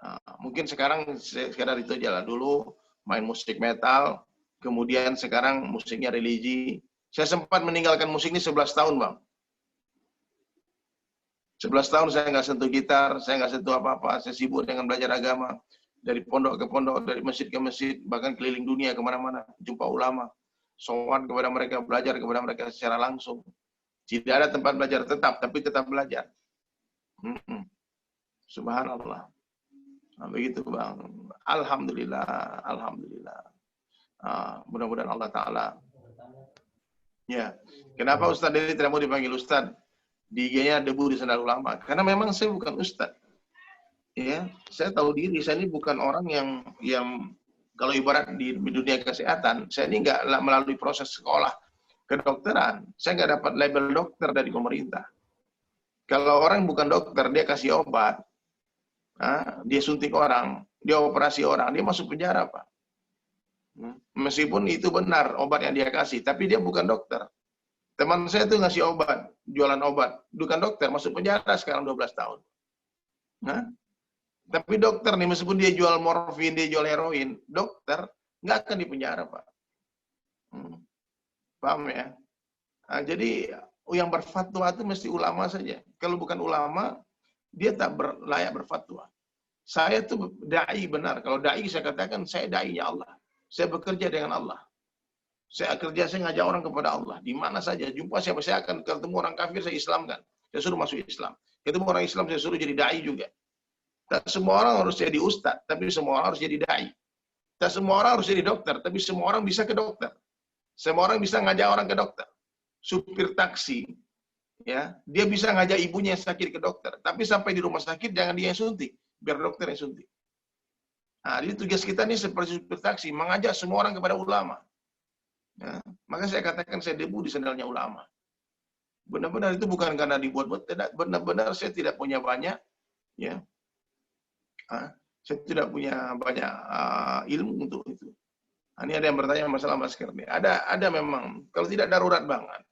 S3: Nah, mungkin sekarang sekedar itu aja lah. Dulu main musik metal, kemudian sekarang musiknya religi. Saya sempat meninggalkan musik ini 11 tahun, Bang. 11 tahun saya nggak sentuh gitar, saya nggak sentuh apa-apa. Saya sibuk dengan belajar agama. Dari pondok ke pondok, dari masjid ke masjid, bahkan keliling dunia kemana-mana. Jumpa ulama, sowan kepada mereka, belajar kepada mereka secara langsung. Tidak ada tempat belajar tetap, tapi tetap belajar. Subhanallah. Nah, begitu Bang. Alhamdulillah, alhamdulillah. Mudah-mudahan Allah Ta'ala. Ya, kenapa Ustadz ini tidak mau dipanggil Ustadz? Di IG-nya debu di sandal ulama. Karena memang saya bukan Ustadz. Ya, saya tahu diri. Saya ini bukan orang yang kalau ibarat di dunia kesehatan, saya ini nggak melalui proses sekolah kedokteran. Saya nggak dapat label dokter dari pemerintah. Kalau orang bukan dokter, dia kasih obat, dia suntik orang, dia operasi orang, dia masuk penjara, Pak. Meskipun itu benar obat yang dia kasih, tapi dia bukan dokter. Teman saya tuh ngasih obat, jualan obat, bukan dokter, masuk penjara sekarang 12 tahun. Tapi dokter nih, meskipun dia jual morfin, dia jual heroin, dokter nggak akan dipenjara, Pak. Paham ya? Nah, jadi yang berfatwa itu mesti ulama saja. Kalau bukan ulama, dia tak layak berfatwa. Saya tuh da'i benar. Kalau da'i saya katakan, saya da'inya Allah. Saya bekerja dengan Allah. Saya ngajak orang kepada Allah. Di mana saja, jumpa siapa, saya akan ketemu orang kafir, saya Islamkan. Saya suruh masuk Islam. Ketemu orang Islam, saya suruh jadi da'i juga. Tak semua orang harus jadi ustadz, tapi semua orang harus jadi da'i. Tak semua orang harus jadi dokter, tapi semua orang bisa ke dokter. Semua orang bisa ngajak orang ke dokter. Supir taksi, ya, dia bisa ngajak ibunya yang sakit ke dokter, tapi sampai di rumah sakit jangan dia yang suntik, biar dokter yang suntik. Nah, jadi tugas kita ini seperti supir taksi, mengajak semua orang kepada ulama. Ya, maka saya katakan saya debu di sandalnya ulama. Benar-benar itu bukan karena dibuat-buat, benar-benar saya tidak punya banyak, ya, saya tidak punya banyak ilmu untuk itu. Ini ada yang bertanya masalah masker nih. Ada memang. Kalau tidak darurat banget.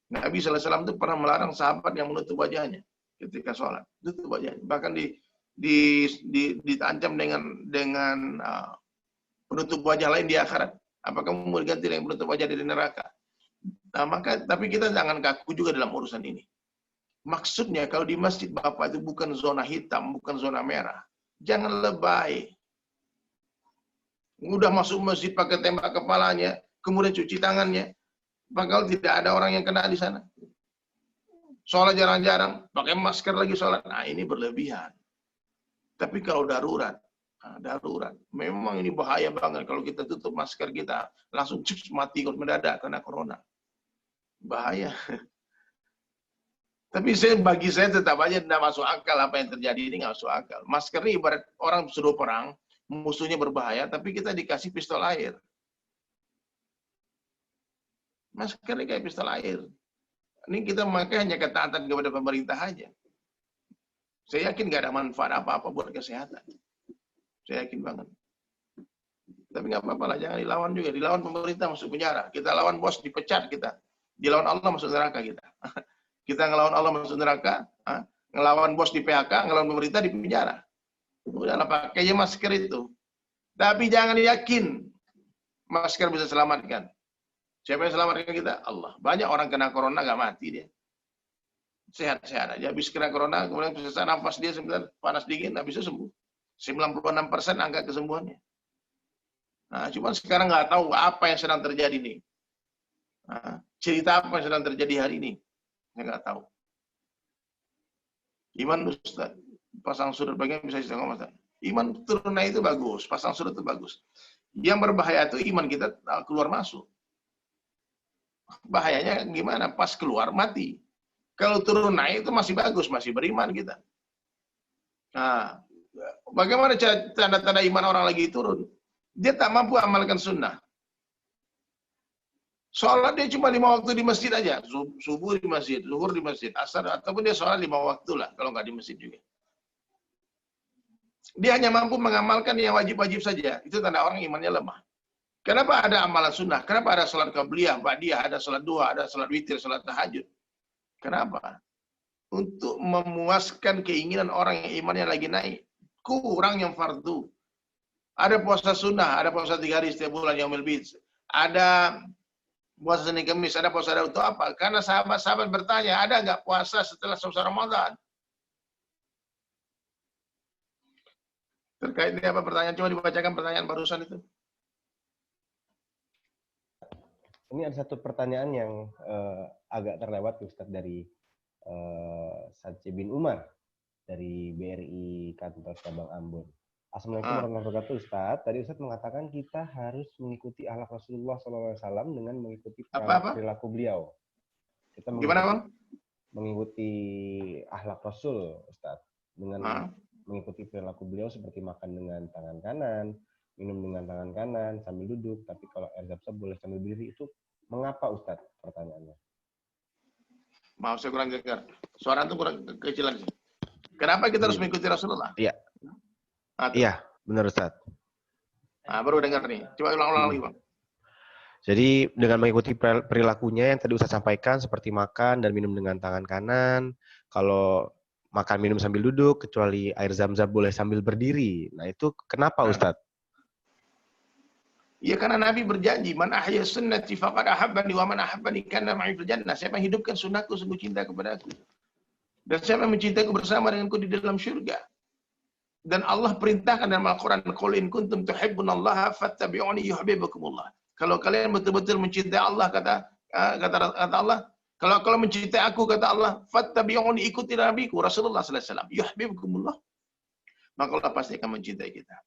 S3: Nabi SAW itu pernah melarang sahabat yang menutup wajahnya ketika sholat. Tutup wajahnya. Bahkan diancam dengan penutup wajah lain di akhirat. Apakah kamu mau diganti dengan penutup wajah dari neraka? Nah, tapi kita jangan kaku juga dalam urusan ini. Maksudnya kalau di masjid Bapak itu bukan zona hitam, bukan zona merah. Jangan lebay. Udah masuk masjid pakai tembak kepalanya, kemudian cuci tangannya. Bakal tidak ada orang yang kena di sana. Sholat jarang-jarang, pakai masker lagi sholat. Nah, ini berlebihan. Tapi kalau darurat, memang ini bahaya banget. Kalau kita tutup masker kita, langsung mati kalau mendadak kena corona. Bahaya. Tapi bagi saya tetap aja tidak masuk akal apa yang terjadi ini, nggak masuk akal. Masker ini ibarat orang sudah perang, musuhnya berbahaya, tapi kita dikasih pistol air. Masker ini kayak pistol air. Ini kita memakai hanya ketaatan kepada pemerintah aja. Saya yakin nggak ada manfaat apa-apa buat kesehatan. Saya yakin banget. Tapi nggak apa-apa lah, jangan dilawan juga. Dilawan pemerintah masuk penjara. Kita lawan bos dipecat kita. Dilawan Allah masuk neraka kita. Kita ngelawan Allah masuk neraka, ngelawan bos di PHK, ngelawan pemerintah di penjara. Udahlah pakai aja masker itu. Tapi jangan yakin masker bisa selamatkan. Siapa yang selamatkan kita? Allah. Banyak orang kena corona nggak mati dia. Sehat-sehat aja. Habis kena corona, kemudian sesak nafas dia sebentar panas dingin, nggak bisa sembuh. 96% angka kesembuhannya. Nah, cuman sekarang nggak tahu apa yang sedang terjadi nih. Cerita apa yang sedang terjadi hari ini. Saya nggak tahu. Iman Ustaz, pasang surut bagian bisa ngomong Ustaz. Iman turun naik itu bagus, pasang surut itu bagus. Yang berbahaya itu iman kita keluar masuk. Bahayanya gimana? Pas keluar mati. Kalau turun naik itu masih bagus, masih beriman kita. Nah, bagaimana tanda-tanda iman orang lagi turun? Dia tak mampu amalkan sunnah. Sholat dia cuma 5 waktu di masjid aja. Subuh di masjid, zuhur di masjid, asar, ataupun dia sholat 5 waktu lah, kalau nggak di masjid juga. Dia hanya mampu mengamalkan yang wajib-wajib saja. Itu tanda orang imannya lemah. Kenapa ada amalan sunnah? Kenapa ada sholat qabliyah, ba'diyah, ada sholat duha, ada sholat witir, sholat tahajud? Kenapa? Untuk memuaskan keinginan orang yang imannya lagi naik. Kurang yang fardu. Ada puasa sunnah, ada puasa 3 hari setiap bulan yaumil bid. Ada puasa Senin Kamis, ada puasa Daud itu apa? Karena sahabat-sahabat bertanya, ada nggak puasa setelah selesai Ramadan? Terkait ini apa pertanyaan? Coba dibacakan pertanyaan barusan itu.
S1: Ini ada satu pertanyaan yang agak terlewat Ustaz dari Sace bin Umar dari BRI kantor cabang Ambon. Assalamualaikum warahmatullahi wabarakatuh Ustaz. Tadi Ustaz mengatakan kita harus mengikuti akhlak Rasulullah SAW dengan mengikuti perilaku beliau. Kita mengikuti akhlak Rasul Ustaz dengan mengikuti perilaku beliau seperti makan dengan tangan kanan, minum dengan tangan kanan sambil duduk. Tapi kalau air zam-zam boleh sambil berdiri, itu mengapa Ustaz? Pertanyaannya.
S3: Maaf saya kurang dengar. Suara itu kurang kecilan. Kenapa kita harus mengikuti Rasulullah?
S1: Iya. Iya, benar Ustaz.
S3: Nah, baru dengar nih. Coba ulang-ulang lagi, Bang.
S1: Jadi dengan mengikuti perilakunya yang tadi Ustaz sampaikan seperti makan dan minum dengan tangan kanan. Kalau makan minum sambil duduk, kecuali air zam-zam boleh sambil berdiri. Nah, itu kenapa Ustaz?
S3: Ya karena Nabi berjanji, man ahya sunnati faqad ahabbani wa man ahabbani kana ma'i fil jannah. Siapa yang hidupkan sunnahku sungguh cinta kepadaku. Dan siapa yang mencintaiku bersama denganku di dalam syurga. Dan Allah perintahkan dalam Al-Quran, qul in kuntum tuhibbunallaha fattabi'uni yuhibbukumullah. Kalau kalian betul-betul mencintai Allah, kata Allah, kalau mencintai aku, kata Allah, fattabi'uni, ikuti nabiku Rasulullah sallallahu alaihi wasallam, yuhibbukumullah. Maka Allah pasti akan mencintai kita.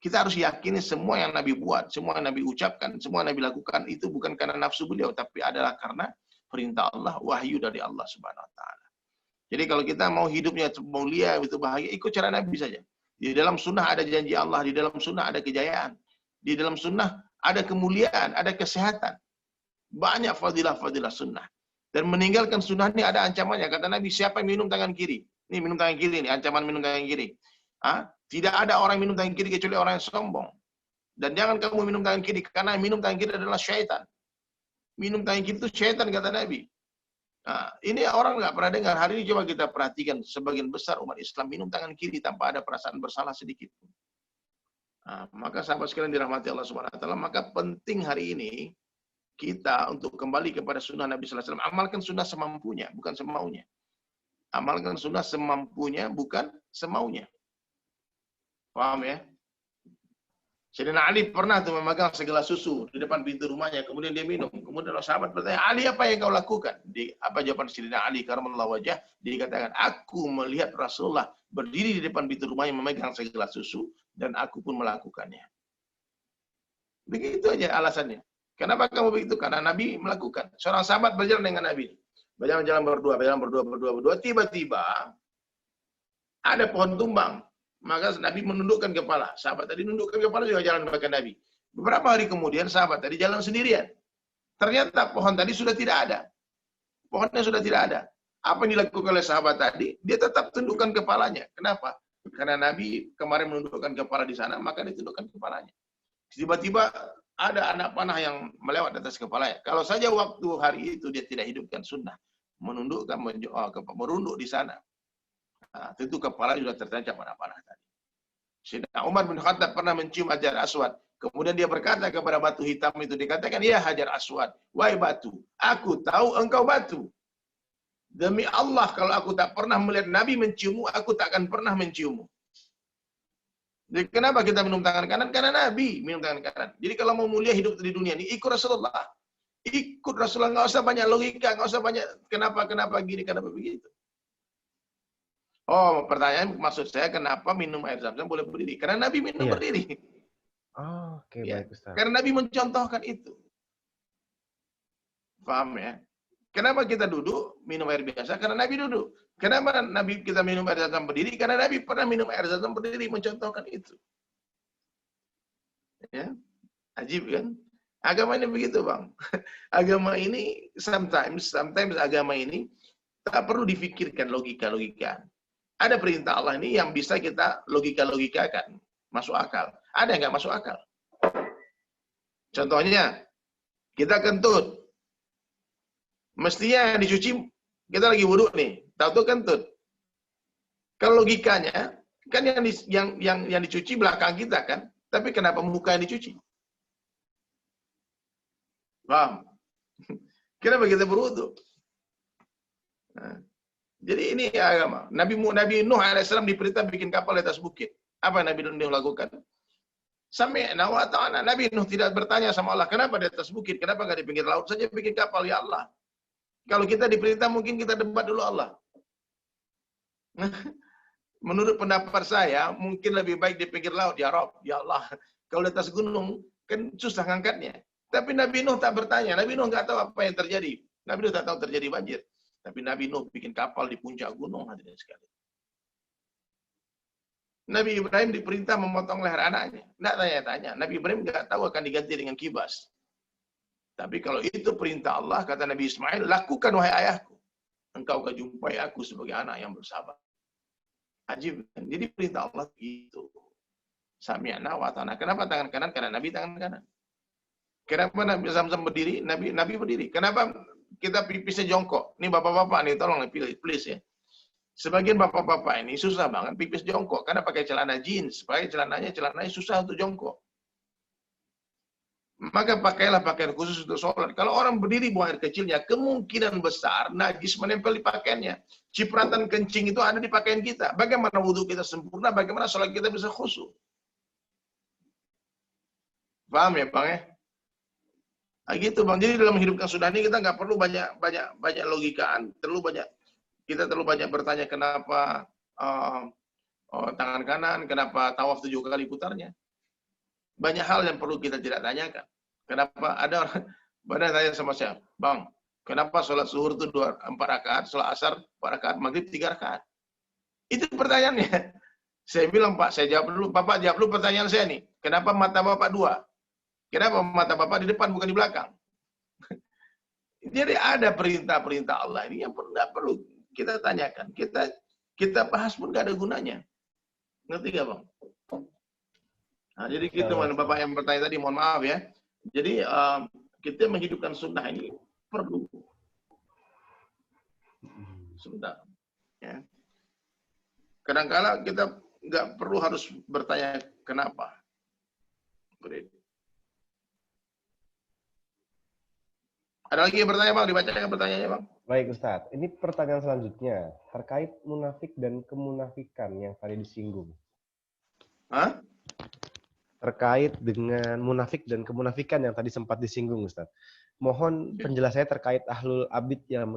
S3: Kita harus yakini semua yang Nabi buat, semua yang Nabi ucapkan, semua yang Nabi lakukan itu bukan karena nafsu beliau, tapi adalah karena perintah Allah, wahyu dari Allah Subhanahu wa taala. Jadi kalau kita mau hidupnya mulia, itu bahagia, ikut cara Nabi saja. Di dalam sunnah ada janji Allah, di dalam sunnah ada kejayaan. Di dalam sunnah ada kemuliaan, ada kesehatan. Banyak fadilah-fadilah sunnah. Dan meninggalkan sunnah ini ada ancamannya. Kata Nabi, siapa yang minum tangan kiri? Ini minum tangan kiri, ini ancaman minum tangan kiri. Tidak ada orang minum tangan kiri kecuali orang yang sombong. Dan jangan kamu minum tangan kiri, karena minum tangan kiri adalah syaitan. Minum tangan kiri itu syaitan, kata Nabi. Nah, ini orang nggak pernah dengar. Hari ini coba kita perhatikan, sebagian besar umat Islam minum tangan kiri tanpa ada perasaan bersalah sedikit. Nah, maka sahabat sekalian dirahmati Allah Subhanahu Wa Taala, maka penting hari ini kita untuk kembali kepada sunnah Nabi Sallallahu Alaihi Wasallam. Amalkan sunnah semampunya, bukan semaunya. Amalkan sunnah semampunya, bukan semaunya. Paham ya? Sayyidina Ali pernah tuh memegang segelas susu di depan pintu rumahnya, kemudian dia minum. Kemudian sahabat bertanya, Ali, apa yang kau lakukan? Apa jawaban Sayyidina Ali karramallahu wajhah? Dia katakan, aku melihat Rasulullah berdiri di depan pintu rumahnya memegang segelas susu, dan aku pun melakukannya. Begitu aja alasannya. Kenapa kamu begitu? Karena Nabi melakukan. Seorang sahabat berjalan dengan Nabi. Berjalan berdua. Tiba-tiba ada pohon tumbang. Maka Nabi menundukkan kepala. Sahabat tadi menundukkan kepala juga jalan dengan Nabi. Beberapa hari kemudian sahabat tadi jalan sendirian. Ternyata pohon tadi sudah tidak ada. Pohonnya sudah tidak ada. Apa yang dilakukan oleh sahabat tadi? Dia tetap tundukkan kepalanya. Kenapa? Karena Nabi kemarin menundukkan kepala di sana, maka ditundukkan kepalanya. Tiba-tiba ada anak panah yang melewat atas kepalanya. Kalau saja waktu hari itu dia tidak hidupkan sunnah, menundukkan, merunduk di sana, nah, tentu kepala sudah tertancap panah-panah tadi. Sayyidina Umar bin Khattab pernah mencium Hajar Aswad. Kemudian dia berkata kepada batu hitam itu, dikatakan, ya Hajar Aswad, wahai batu, aku tahu engkau batu. Demi Allah, kalau aku tak pernah melihat Nabi menciummu, aku tak akan pernah menciummu. Jadi kenapa kita minum tangan kanan? Karena Nabi minum tangan kanan. Jadi kalau mau mulia hidup di dunia ini, ikut Rasulullah. Ikut Rasulullah, nggak usah banyak logika, nggak usah banyak kenapa gini, kenapa begitu. Oh, pertanyaan maksud saya, kenapa minum air Zam-Zam boleh berdiri? Karena Nabi minum berdiri.
S1: Oh, oke,
S3: Ya.
S1: baik Ustaz.
S3: Karena Nabi mencontohkan itu. Paham ya? Kenapa kita duduk minum air biasa? Karena Nabi duduk. Kenapa Nabi kita minum air Zam-Zam berdiri? Karena Nabi pernah minum air Zam-Zam berdiri, mencontohkan itu. Ya, ajib kan? Agama ini begitu, Bang. Agama ini sometimes agama ini tak perlu difikirkan logika-logika. Ada perintah Allah ini yang bisa kita logika-logikakan, masuk akal. Ada nggak masuk akal? Contohnya, kita kentut. Mestinya dicuci, kita lagi wudhu nih, tahu-tahu kentut. Kalau logikanya, kan yang dicuci belakang kita kan, tapi kenapa muka yang dicuci? Paham? Kenapa kita berwudhu? Nah, jadi ini agama. Nabi Nuh AS diperintah bikin kapal di atas bukit. Apa yang Nabi Nuh lakukan? Sami'na wa ta'ana. Nabi Nuh tidak bertanya sama Allah, kenapa di atas bukit? Kenapa nggak di pinggir laut saja bikin kapal, ya Allah? Kalau kita diperintah mungkin kita debat dulu Allah. Menurut pendapat saya, mungkin lebih baik di pinggir laut, ya Rob, ya Allah. Kalau di atas gunung, kan susah ngangkatnya. Tapi Nabi Nuh tak bertanya. Nabi Nuh nggak tahu apa yang terjadi. Nabi Nuh tak tahu terjadi banjir. Tapi Nabi Nuh bikin kapal di puncak gunung, hadirin sekalian. Nabi Ibrahim diperintah memotong leher anaknya. Nggak tanya-tanya. Nabi Ibrahim nggak tahu akan diganti dengan kibas. Tapi kalau itu perintah Allah, kata Nabi Ismail, lakukan wahai ayahku. Engkau akan jumpai aku sebagai anak yang bersabar. Ajib. Jadi perintah Allah itu. Sami'na wa ta'ana. Kenapa tangan kanan? Karena Nabi tangan kanan. Kenapa Nabi Zam-Zam berdiri? Nabi berdiri. Kenapa kita pipisnya jongkok? Ini bapak-bapak nih, tolong please ya. Sebagian bapak-bapak ini susah banget pipis jongkok. Karena pakai celana jeans. Pakai celananya susah untuk jongkok. Maka pakailah pakaian khusus untuk sholat. Kalau orang berdiri buang air kecilnya, kemungkinan besar najis menempel di pakaiannya. Cipratan kencing itu ada di pakaian kita. Bagaimana wudhu kita sempurna, bagaimana sholat kita bisa khusyuk. Paham ya, Bang ya? Nah, gitu, Bang. Jadi dalam menghidupkan sunnah ini kita nggak perlu banyak logikaan, kita terlalu banyak bertanya kenapa tangan kanan, kenapa tawaf 7 kali putarnya. Banyak hal yang perlu kita tidak tanyakan. Kenapa ada orang tanya sama saya, Bang, kenapa sholat zuhur itu 4 rakaat, sholat asar 4 rakaat, maghrib 3 rakaat? Itu pertanyaannya. Saya bilang, Pak, saya jawab dulu. Bapak jawab dulu pertanyaan saya nih. Kenapa mata Bapak 2? Kenapa mata Bapak di depan bukan di belakang? Jadi ada perintah-perintah Allah ini yang perlu kita tanyakan. Kita bahas pun nggak ada gunanya. Ngerti nggak, Bang? Nah, jadi kita, Bapak yang bertanya tadi, mohon maaf ya. Jadi kita menghidupkan sunnah ini perlu. Sebentar. Ya. Kadang-kala kita nggak perlu harus bertanya kenapa. Ada lagi yang bertanya, Bang? Dibacakan pertanyaannya, Bang.
S1: Baik, Ustadz. Ini pertanyaan selanjutnya. Terkait munafik dan kemunafikan yang tadi disinggung.
S3: Hah?
S1: Terkait dengan munafik dan kemunafikan yang tadi sempat disinggung, Ustadz. Mohon penjelasannya terkait ahlul abid yang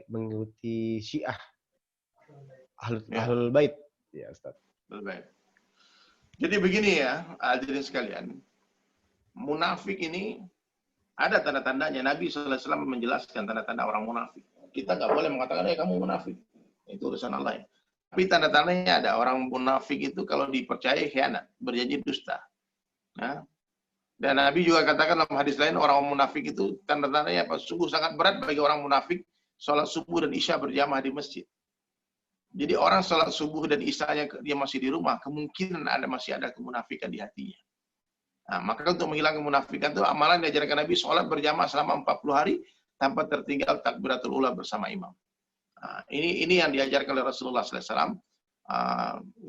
S1: mengikuti Syiah. Ahlul bait. Ya, Ustadz.
S3: Ahlul bait. Jadi begini ya, hadirin sekalian. Munafik ini ada tanda-tandanya. Nabi SAW menjelaskan tanda-tanda orang munafik. Kita nggak boleh mengatakan, kamu munafik. Itu urusan Allah ya. Tapi tanda-tandanya ada. Orang munafik itu kalau dipercaya khianat, berjanji dusta. Nah, dan Nabi juga katakan dalam hadis lain, orang munafik itu tanda-tandanya apa? Sungguh sangat berat bagi orang munafik sholat subuh dan isya berjamaah di masjid. Jadi orang sholat subuh dan isyanya dia masih di rumah, kemungkinan masih ada kemunafikan di hatinya. Nah, maka untuk menghilangkan kemunafikan itu amalan yang diajarkan Nabi, sholat berjamaah selama 40 hari tanpa tertinggal takbiratul ula bersama imam. Nah, ini yang diajarkan oleh Rasulullah SAW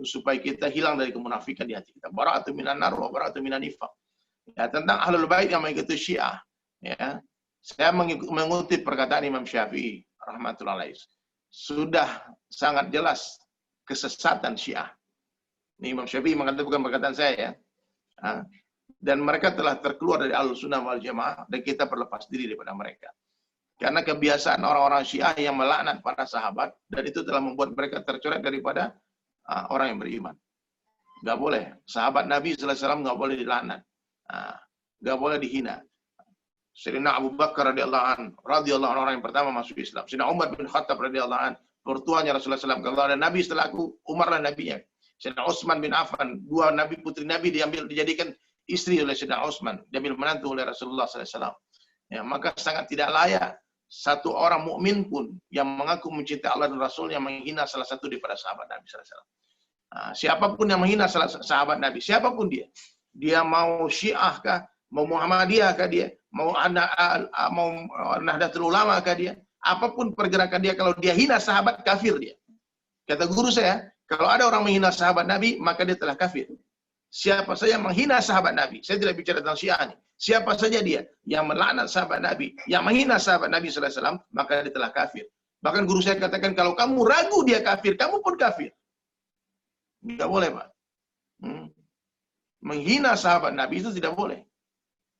S3: supaya kita hilang dari kemunafikan di hati kita. Bara'atu minan nar wa bara'atu minan nifaq. Ya, tentang ahlul bait yang mengikuti Syiah. Ya, saya mengutip perkataan Imam Syafi'i rahmatullahi alaih. Sudah sangat jelas kesesatan Syiah. Ini Imam Syafi'i mengatakan, bukan perkataan saya ya. Dan mereka telah terkeluar dari Ahlussunnah wal Jamaah dan kita berlepas diri daripada mereka. Karena kebiasaan orang-orang Syiah yang melaknat para sahabat dan itu telah membuat mereka tercoret daripada orang yang beriman. Gak boleh. Sahabat Nabi SAW gak boleh dilaknat. Gak boleh dihina. Sayyidina Abu Bakar radhiyallahu anhu orang yang pertama masuk Islam. Sayyidina Umar bin Khattab radhiyallahu anhu, mertuanya Rasulullah SAW. Kalau ada Nabi setelah aku, Umar lah nabinya. Sayyidina Utsman bin Affan, dua nabi putri Nabi dijadikan istri oleh Sayyidina Utsman, diambil menantu oleh Rasulullah SAW. Ya, maka sangat tidak layak satu orang mukmin pun yang mengaku mencintai Allah dan Rasul yang menghina salah satu daripada sahabat Nabi SAW. Siapapun yang menghina sahabat Nabi, siapapun dia mau Syiah kah, mau Muhammadiyah kah dia, mau Nahdlatul Ulama kah dia, apapun pergerakan dia, kalau dia hina sahabat, kafir dia. Kata guru saya, kalau ada orang menghina sahabat Nabi, maka dia telah kafir. Siapa saja yang menghina sahabat Nabi, saya tidak bicara tentang Syiah nih. Siapa saja dia yang melaknat sahabat Nabi, yang menghina sahabat Nabi SAW, maka dia telah kafir. Bahkan guru saya katakan, kalau kamu ragu dia kafir, kamu pun kafir. Tidak boleh, Pak. Menghina sahabat Nabi itu tidak boleh.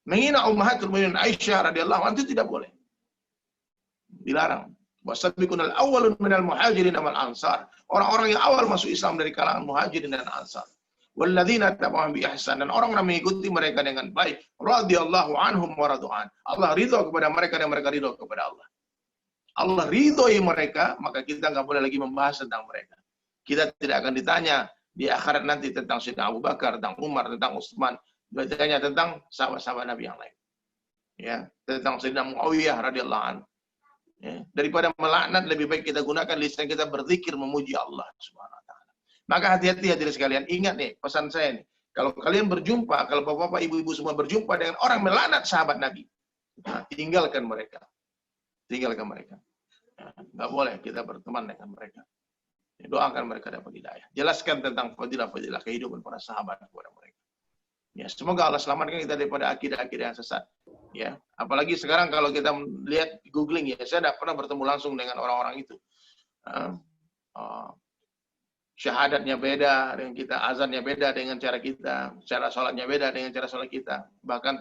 S3: Menghina Ummahatul Mukminin Aisyah radhiyallahu anha itu tidak boleh. Dilarang. Wasabiqunal awwalun minal muhajirin wal ansar. Orang-orang yang awal masuk Islam dari kalangan muhajirin dan ansar. Walladzina tabauhum bi ihsan, dan orang yang mengikuti mereka dengan baik, radhiyallahu anhum wa radu'an. Allah ridha kepada mereka dan mereka ridha kepada Allah. Allah ridhoi mereka, maka kita nggak boleh lagi membahas tentang mereka. Kita tidak akan ditanya di akhirat nanti tentang Sayyidina Abu Bakar, tentang Umar, tentang Utsman, ditanya tentang sahabat-sahabat Nabi yang lain. Ya, tentang Sayyidina Muawiyah radhiyallahu anhu. Ya, daripada melaknat, lebih baik kita gunakan lisan kita berzikir memuji Allah Subhanahu wa taala. Maka hati-hati hadirin sekalian, ingat nih pesan saya nih. Kalau kalian berjumpa, kalau bapak-bapak, ibu-ibu semua berjumpa dengan orang melaknat sahabat Nabi, nah, tinggalkan mereka. Tinggalkan mereka. Nggak boleh kita berteman dengan mereka. Doakan mereka dapat hidayah. Jelaskan tentang fadilah-fadilah kehidupan para sahabat kepada mereka. Ya, semoga Allah selamatkan kita daripada akidah-akidah yang sesat. Ya, apalagi sekarang kalau kita lihat googling ya, saya tidak pernah bertemu langsung dengan orang-orang itu. Syahadatnya beda dengan kita, azannya beda dengan cara kita, cara sholatnya beda dengan cara sholat kita. Bahkan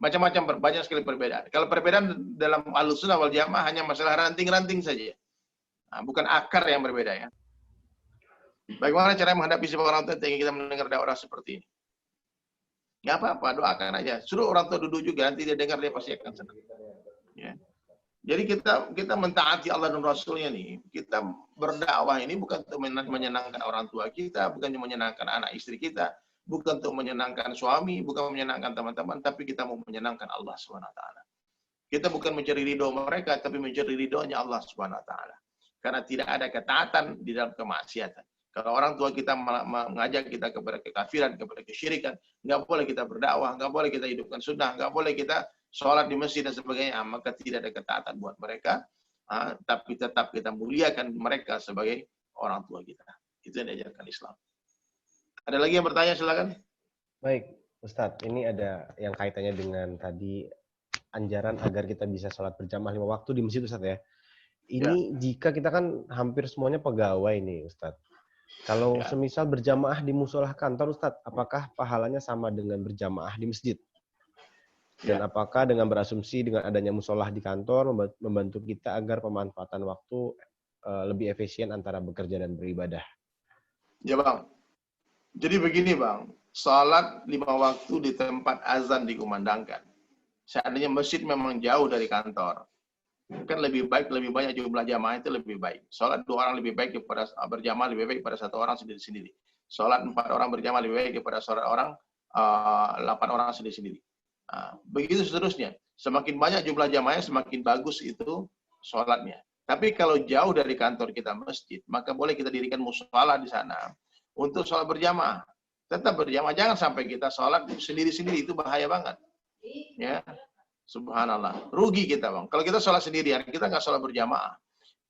S3: macam-macam, banyak sekali perbedaan. Kalau perbedaan dalam Ahlussunnah wal Jamaah hanya masalah ranting-ranting saja. Nah, bukan akar yang berbeda ya. Bagaimana cara menghadapi sebuah orang tua yang kita mendengar dakwah seperti ini? Nggak apa-apa, doakan aja. Suruh orang tua duduk juga, nanti dia dengar dia pasti akan senang. Ya. Jadi kita mentaati Allah dan Rasulnya nih. Kita berdakwah ini bukan untuk menyenangkan orang tua kita, bukan untuk menyenangkan anak istri kita, bukan untuk menyenangkan suami, bukan menyenangkan teman-teman, tapi kita mau menyenangkan Allah SWT. Kita bukan mencari ridho mereka, tapi mencari ridhonya Allah SWT. Karena tidak ada ketaatan di dalam kemaksiatan. Kalau orang tua kita mengajak kita kepada kekafiran, kepada kesyirikan, nggak boleh kita berdakwah, nggak boleh kita hidupkan sunnah, nggak boleh kita sholat di masjid dan sebagainya, maka tidak ada ketaatan buat mereka, tapi tetap kita muliakan mereka sebagai orang tua kita. Itu yang diajarkan Islam. Ada lagi yang bertanya, silakan.
S1: Baik, Ustadz, ini ada yang kaitannya dengan tadi anjaran agar kita bisa sholat berjamaah 5 waktu di masjid, Ustadz ya. Ini jika kita kan hampir semuanya pegawai nih, Ustadz. Kalau semisal berjamaah di musola kantor, Ustadz, apakah pahalanya sama dengan berjamaah di masjid? Dan apakah dengan berasumsi dengan adanya musola di kantor membantu kita agar pemanfaatan waktu lebih efisien antara bekerja dan beribadah?
S3: Ya Bang. Jadi begini Bang, salat 5 waktu di tempat azan dikumandangkan. Seandainya masjid memang jauh dari kantor, kan lebih baik, lebih banyak jumlah jamaah itu lebih baik. Salat 2 orang lebih baik daripada berjamaah lebih baik daripada 1 orang sendiri-sendiri. Salat 4 orang berjamaah lebih baik daripada salat orang 8 orang sendiri-sendiri. Begitu seterusnya. Semakin banyak jumlah jamaahnya, semakin bagus itu sholatnya. Tapi kalau jauh dari kantor kita masjid, maka boleh kita dirikan mushola di sana untuk sholat berjamaah. Tetap berjamaah, jangan sampai kita sholat sendiri-sendiri, itu bahaya banget. Ya, subhanallah. Rugi kita Bang. Kalau kita sholat sendirian, kita nggak sholat berjamaah.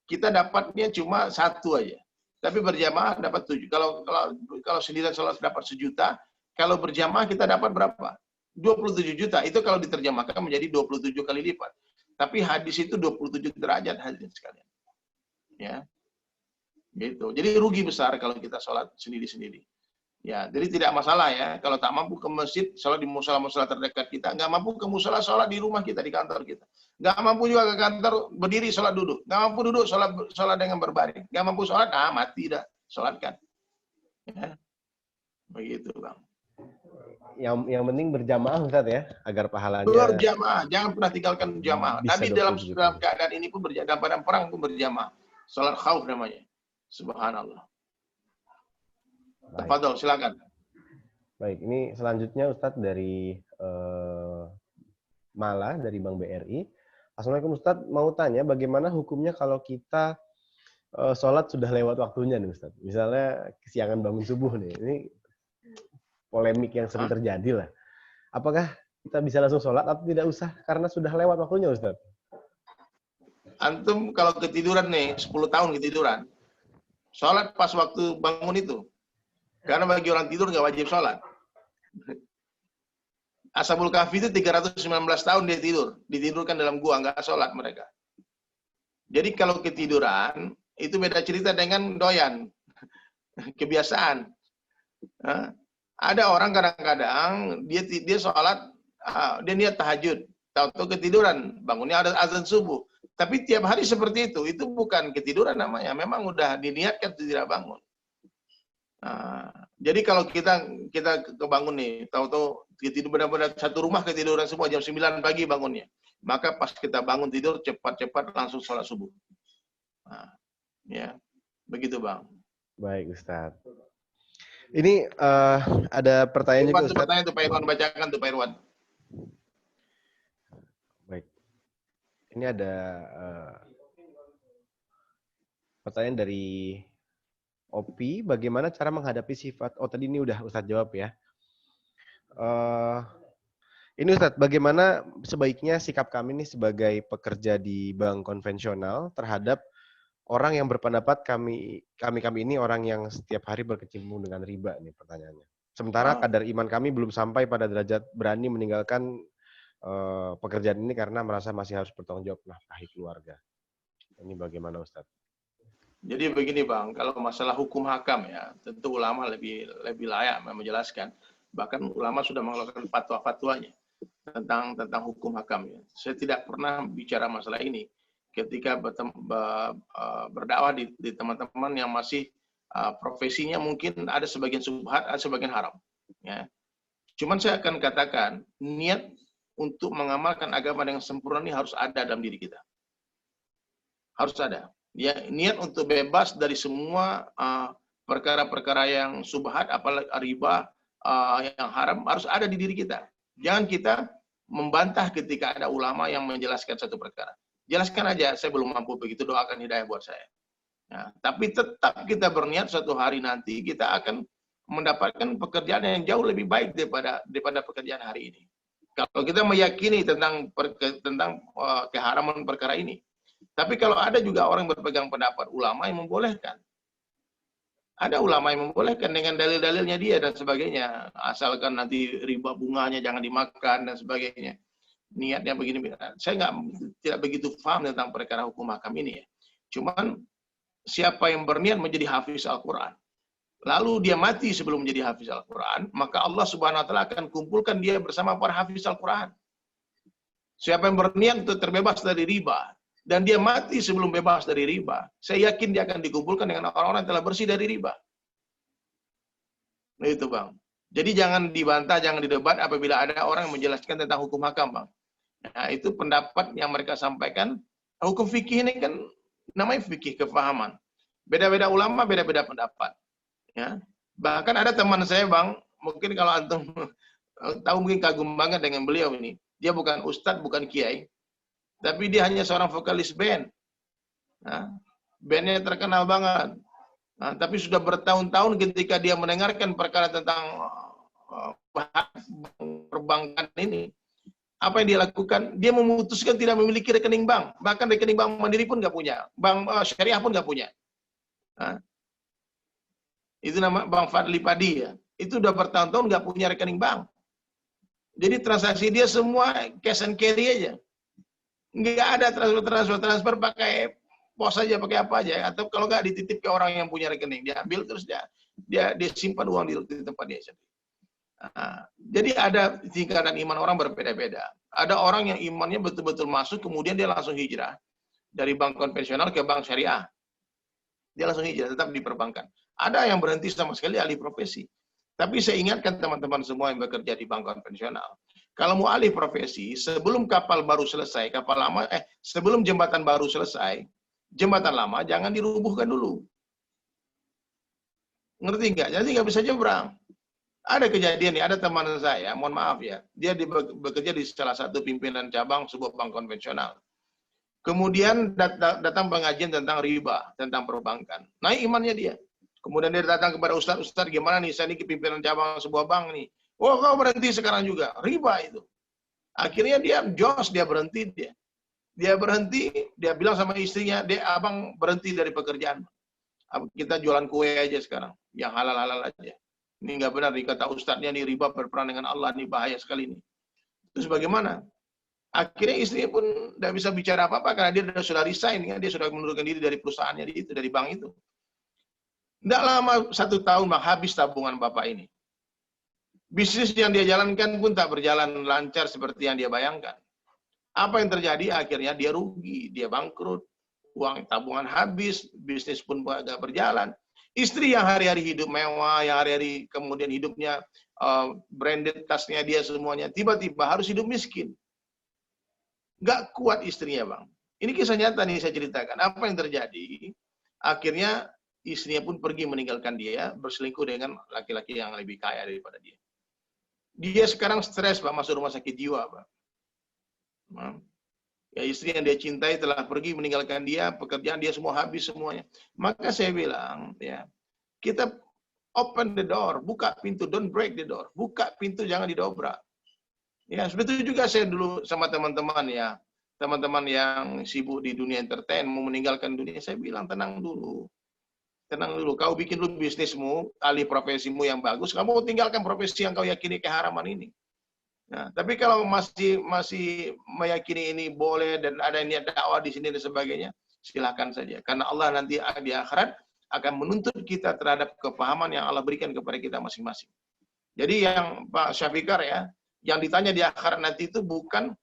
S3: Kita dapatnya cuma 1 aja. Tapi berjamaah dapat 7. Kalau sendirian sholat dapat 1 juta, kalau berjamaah kita dapat berapa? 27 juta. Itu kalau diterjemahkan menjadi 27 kali lipat. Tapi hadis itu 27 derajat hadirin sekalian. Ya. Gitu. Jadi rugi besar kalau kita sholat sendiri-sendiri. Ya, jadi tidak masalah ya. Kalau tak mampu ke masjid, sholat di musola-musola terdekat kita. Nggak mampu ke musola, sholat di rumah kita, di kantor kita. Nggak mampu juga ke kantor, berdiri, sholat duduk. Nggak mampu duduk, sholat dengan berbaring. Nggak mampu sholat, mati dah. Sholatkan. Ya. Begitu Bang.
S1: Yang penting berjamaah Ustaz ya, agar pahalanya
S3: berjamaah, jangan pernah tinggalkan jamaah. Nabi dalam keadaan ini pun berjamaah, dalam keadaan perang pun berjamaah. Salat khauf namanya. Subhanallah. Tafadhol, silakan.
S1: Baik, ini selanjutnya Ustaz dari Mala dari Bank BRI. Assalamualaikum Ustaz, mau tanya bagaimana hukumnya kalau kita sholat sudah lewat waktunya nih Ustaz. Misalnya kesiangan bangun subuh nih. Ini polemik yang sering terjadi lah. Apakah kita bisa langsung sholat atau tidak usah karena sudah lewat waktunya, Ustaz?
S3: Antum kalau ketiduran nih, 10 tahun ketiduran, sholat pas waktu bangun itu. Karena bagi orang tidur nggak wajib sholat. Ashabul Kahfi itu 319 tahun dia tidur. Ditidurkan dalam gua, nggak sholat mereka. Jadi kalau ketiduran, itu beda cerita dengan doyan. Kebiasaan. Ada orang kadang-kadang dia sholat, dia niat tahajud, tahu-tahu ketiduran, bangunnya ada azan subuh. Tapi tiap hari seperti itu bukan ketiduran namanya, memang udah diniatkan tidak bangun. Jadi kalau kita kebangun nih, tahu-tahu tidur benar-benar satu rumah ketiduran semua jam 9 pagi bangunnya, maka pas kita bangun tidur cepat-cepat langsung sholat subuh. Ya, begitu Bang.
S1: Baik Ustaz. Ini ada pertanyaan juga Ustaz.
S3: Pertanyaan tuh Pak Irwan, bacakan tuh Pak Irwan.
S1: Baik. Ini ada pertanyaan dari Opi, bagaimana cara menghadapi sifat, tadi ini udah Ustaz jawab ya. Ini Ustaz, bagaimana sebaiknya sikap kami nih sebagai pekerja di bank konvensional terhadap orang yang berpendapat kami ini orang yang setiap hari berkecimpung dengan riba nih pertanyaannya. Sementara kadar iman kami belum sampai pada derajat berani meninggalkan pekerjaan ini karena merasa masih harus bertanggung jawab nafkahi keluarga. Ini bagaimana Ustaz?
S3: Jadi begini Bang, kalau masalah hukum hakam ya, tentu ulama lebih layak menjelaskan. Bahkan ulama sudah mengeluarkan fatwa-fatwanya tentang hukum hakam ya. Saya tidak pernah bicara masalah ini ketika berdakwah di teman-teman yang masih profesinya mungkin ada sebagian subhat, ada sebagian haram. Ya. Cuman saya akan katakan, niat untuk mengamalkan agama dengan sempurna ini harus ada dalam diri kita. Harus ada. Ya, niat untuk bebas dari semua perkara-perkara yang subhat, apalagi riba, yang haram, harus ada di diri kita. Jangan kita membantah ketika ada ulama yang menjelaskan satu perkara. Jelaskan aja, saya belum mampu begitu, doakan hidayah buat saya. Nah, tapi tetap kita berniat suatu hari nanti kita akan mendapatkan pekerjaan yang jauh lebih baik daripada pekerjaan hari ini. Kalau kita meyakini tentang keharaman perkara ini. Tapi kalau ada juga orang berpegang pendapat ulama yang membolehkan. Ada ulama yang membolehkan dengan dalil-dalilnya dia dan sebagainya. Asalkan nanti riba bunganya jangan dimakan dan sebagainya. Niatnya begini. Saya tidak begitu paham tentang perkara hukum hakam ini ya. Cuman siapa yang berniat menjadi hafiz Al-Quran, lalu dia mati sebelum menjadi hafiz Al-Quran, maka Allah Subhanahu Wa Taala akan kumpulkan dia bersama para hafiz Al-Quran. Siapa yang berniat untuk terbebas dari riba, dan dia mati sebelum bebas dari riba, saya yakin dia akan dikumpulkan dengan orang-orang yang telah bersih dari riba. Nah itu Bang. Jadi jangan dibantah, jangan didebat apabila ada orang yang menjelaskan tentang hukum hakam Bang. Nah itu pendapat yang mereka sampaikan. Hukum fikih ini kan namanya fikih kefahaman. Beda-beda ulama, beda-beda pendapat. Ya. Bahkan ada teman saya Bang, mungkin kalau antum tahu mungkin kagum banget dengan beliau ini. Dia bukan ustadz, bukan kiai, tapi dia hanya seorang vokalis band. Nah, bandnya terkenal banget. Nah, tapi sudah bertahun-tahun ketika dia mendengarkan perkara tentang perbankan ini, apa yang dia lakukan? Dia memutuskan tidak memiliki rekening bank. Bahkan rekening bank Mandiri pun nggak punya. Bank syariah pun nggak punya. Nah, itu nama Bang Fadli Padi ya. Itu udah bertahun-tahun nggak punya rekening bank. Jadi transaksi dia semua cash and carry aja. Nggak ada transfer pakai pos aja, pakai apa aja. Atau kalau nggak dititip ke orang yang punya rekening. Dia ambil terus dia simpan uang di tempat dia. Nah, jadi ada tingkatan iman orang berbeda-beda. Ada orang yang imannya betul-betul masuk, kemudian dia langsung hijrah dari bank konvensional ke bank syariah. Dia langsung hijrah, tetap di perbankan. Ada yang berhenti sama sekali alih profesi. Tapi saya ingatkan teman-teman semua yang bekerja di bank konvensional, kalau mau alih profesi, sebelum kapal baru selesai, sebelum jembatan baru selesai, jembatan lama jangan dirubuhkan dulu. Ngerti nggak? Jadi nggak bisa nyebrang. Ada kejadian nih, ada teman saya, mohon maaf ya, dia bekerja di salah satu pimpinan cabang sebuah bank konvensional. Kemudian datang pengajian tentang riba, tentang perbankan. Naik imannya dia. Kemudian dia datang kepada Ustadz, gimana nih, saya ini pimpinan cabang sebuah bank nih. Oh, kau berhenti sekarang juga. Riba itu. Akhirnya dia berhenti dia. Dia berhenti, dia bilang sama istrinya, abang berhenti dari pekerjaan. Kita jualan kue aja sekarang, yang halal-halal aja. Ini nggak benar, nih kata ustadznya, nih riba berperan dengan Allah, nih bahaya sekali nih. Terus bagaimana? Akhirnya istrinya pun tidak bisa bicara apa-apa, karena dia sudah resign, ya. Dia sudah mengundurkan diri dari perusahaannya itu, dari bank itu. Tidak lama, 1 tahun Bang, habis tabungan bapak ini. Bisnis yang dia jalankan pun tak berjalan lancar seperti yang dia bayangkan. Apa yang terjadi? Akhirnya dia rugi, dia bangkrut, uang tabungan habis, bisnis pun agak berjalan. Istri yang hari-hari hidup mewah, yang hari-hari kemudian hidupnya branded, tasnya dia semuanya, tiba-tiba harus hidup miskin. Nggak kuat istrinya Bang. Ini kisah nyata nih saya ceritakan. Apa yang terjadi? Akhirnya istrinya pun pergi meninggalkan dia, berselingkuh dengan laki-laki yang lebih kaya daripada dia. Dia sekarang stres Pak, masuk rumah sakit jiwa Pak. Ya, istri yang dia cintai telah pergi meninggalkan dia, pekerjaan dia semua habis semuanya. Maka saya bilang, ya, kita open the door, buka pintu, don't break the door. Buka pintu, jangan didobrak. Ya, seperti itu juga saya dulu sama teman-teman ya, teman-teman yang sibuk di dunia entertain, mau meninggalkan dunia, saya bilang tenang dulu. Tenang dulu, kau bikin dulu bisnismu, alih profesimu yang bagus, kamu tinggalkan profesi yang kau yakini keharaman ini. Nah, tapi kalau masih meyakini ini boleh dan ada niat dakwah di sini dan sebagainya, silakan saja. Karena Allah nanti di akhirat akan menuntut kita terhadap kepahaman yang Allah berikan kepada kita masing-masing. Jadi yang Pak Syafikar ya, yang ditanya di akhirat nanti itu bukan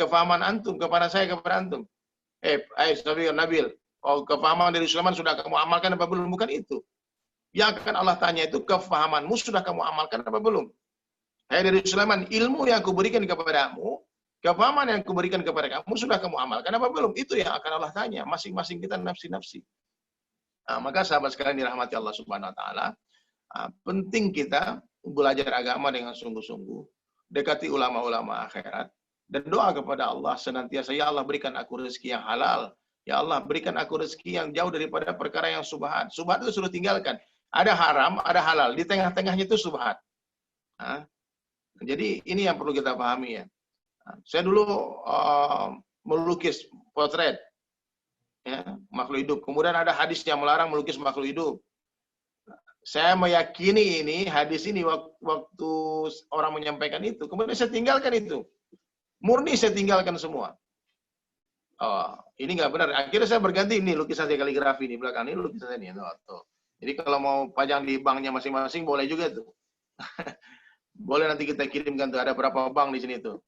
S3: kepahaman antum kepada saya, kepada antum. Syafikar Nabil, oh kepahaman dari Sulaiman sudah kamu amalkan apa belum? Bukan itu. Yang akan Allah tanya itu kepahamanmu sudah kamu amalkan apa belum? Dari Sulaiman, ilmu yang aku berikan kepadamu, kepahaman yang aku berikan kepada kamu, sudah kamu amalkan apa belum? Itu yang akan Allah tanya. Masing-masing kita nafsi-nafsi. Nah, maka sahabat sekalian dirahmati Allah Subhanahu Wa Taala, penting kita belajar agama dengan sungguh-sungguh, dekati ulama-ulama akhirat, dan doa kepada Allah senantiasa, ya Allah berikan aku rezeki yang halal, Ya Allah, berikan aku rezeki yang jauh daripada perkara yang subhat. Subhat itu suruh tinggalkan. Ada haram, ada halal. Di tengah-tengahnya itu subhat. Nah, jadi ini yang perlu kita pahami ya. Saya dulu melukis potret ya, makhluk hidup. Kemudian ada hadis yang melarang melukis makhluk hidup. Saya meyakini ini hadis ini waktu orang menyampaikan itu, kemudian saya tinggalkan itu. Murni saya tinggalkan semua. Oh, ini nggak benar. Akhirnya saya berganti ini lukisan saya kaligrafi di belakang ini lukisan saya ini. Tuh. Jadi kalau mau pajang di banknya masing-masing boleh juga tuh. Boleh nanti kita kirimkan tuh ada berapa bank di sini tuh.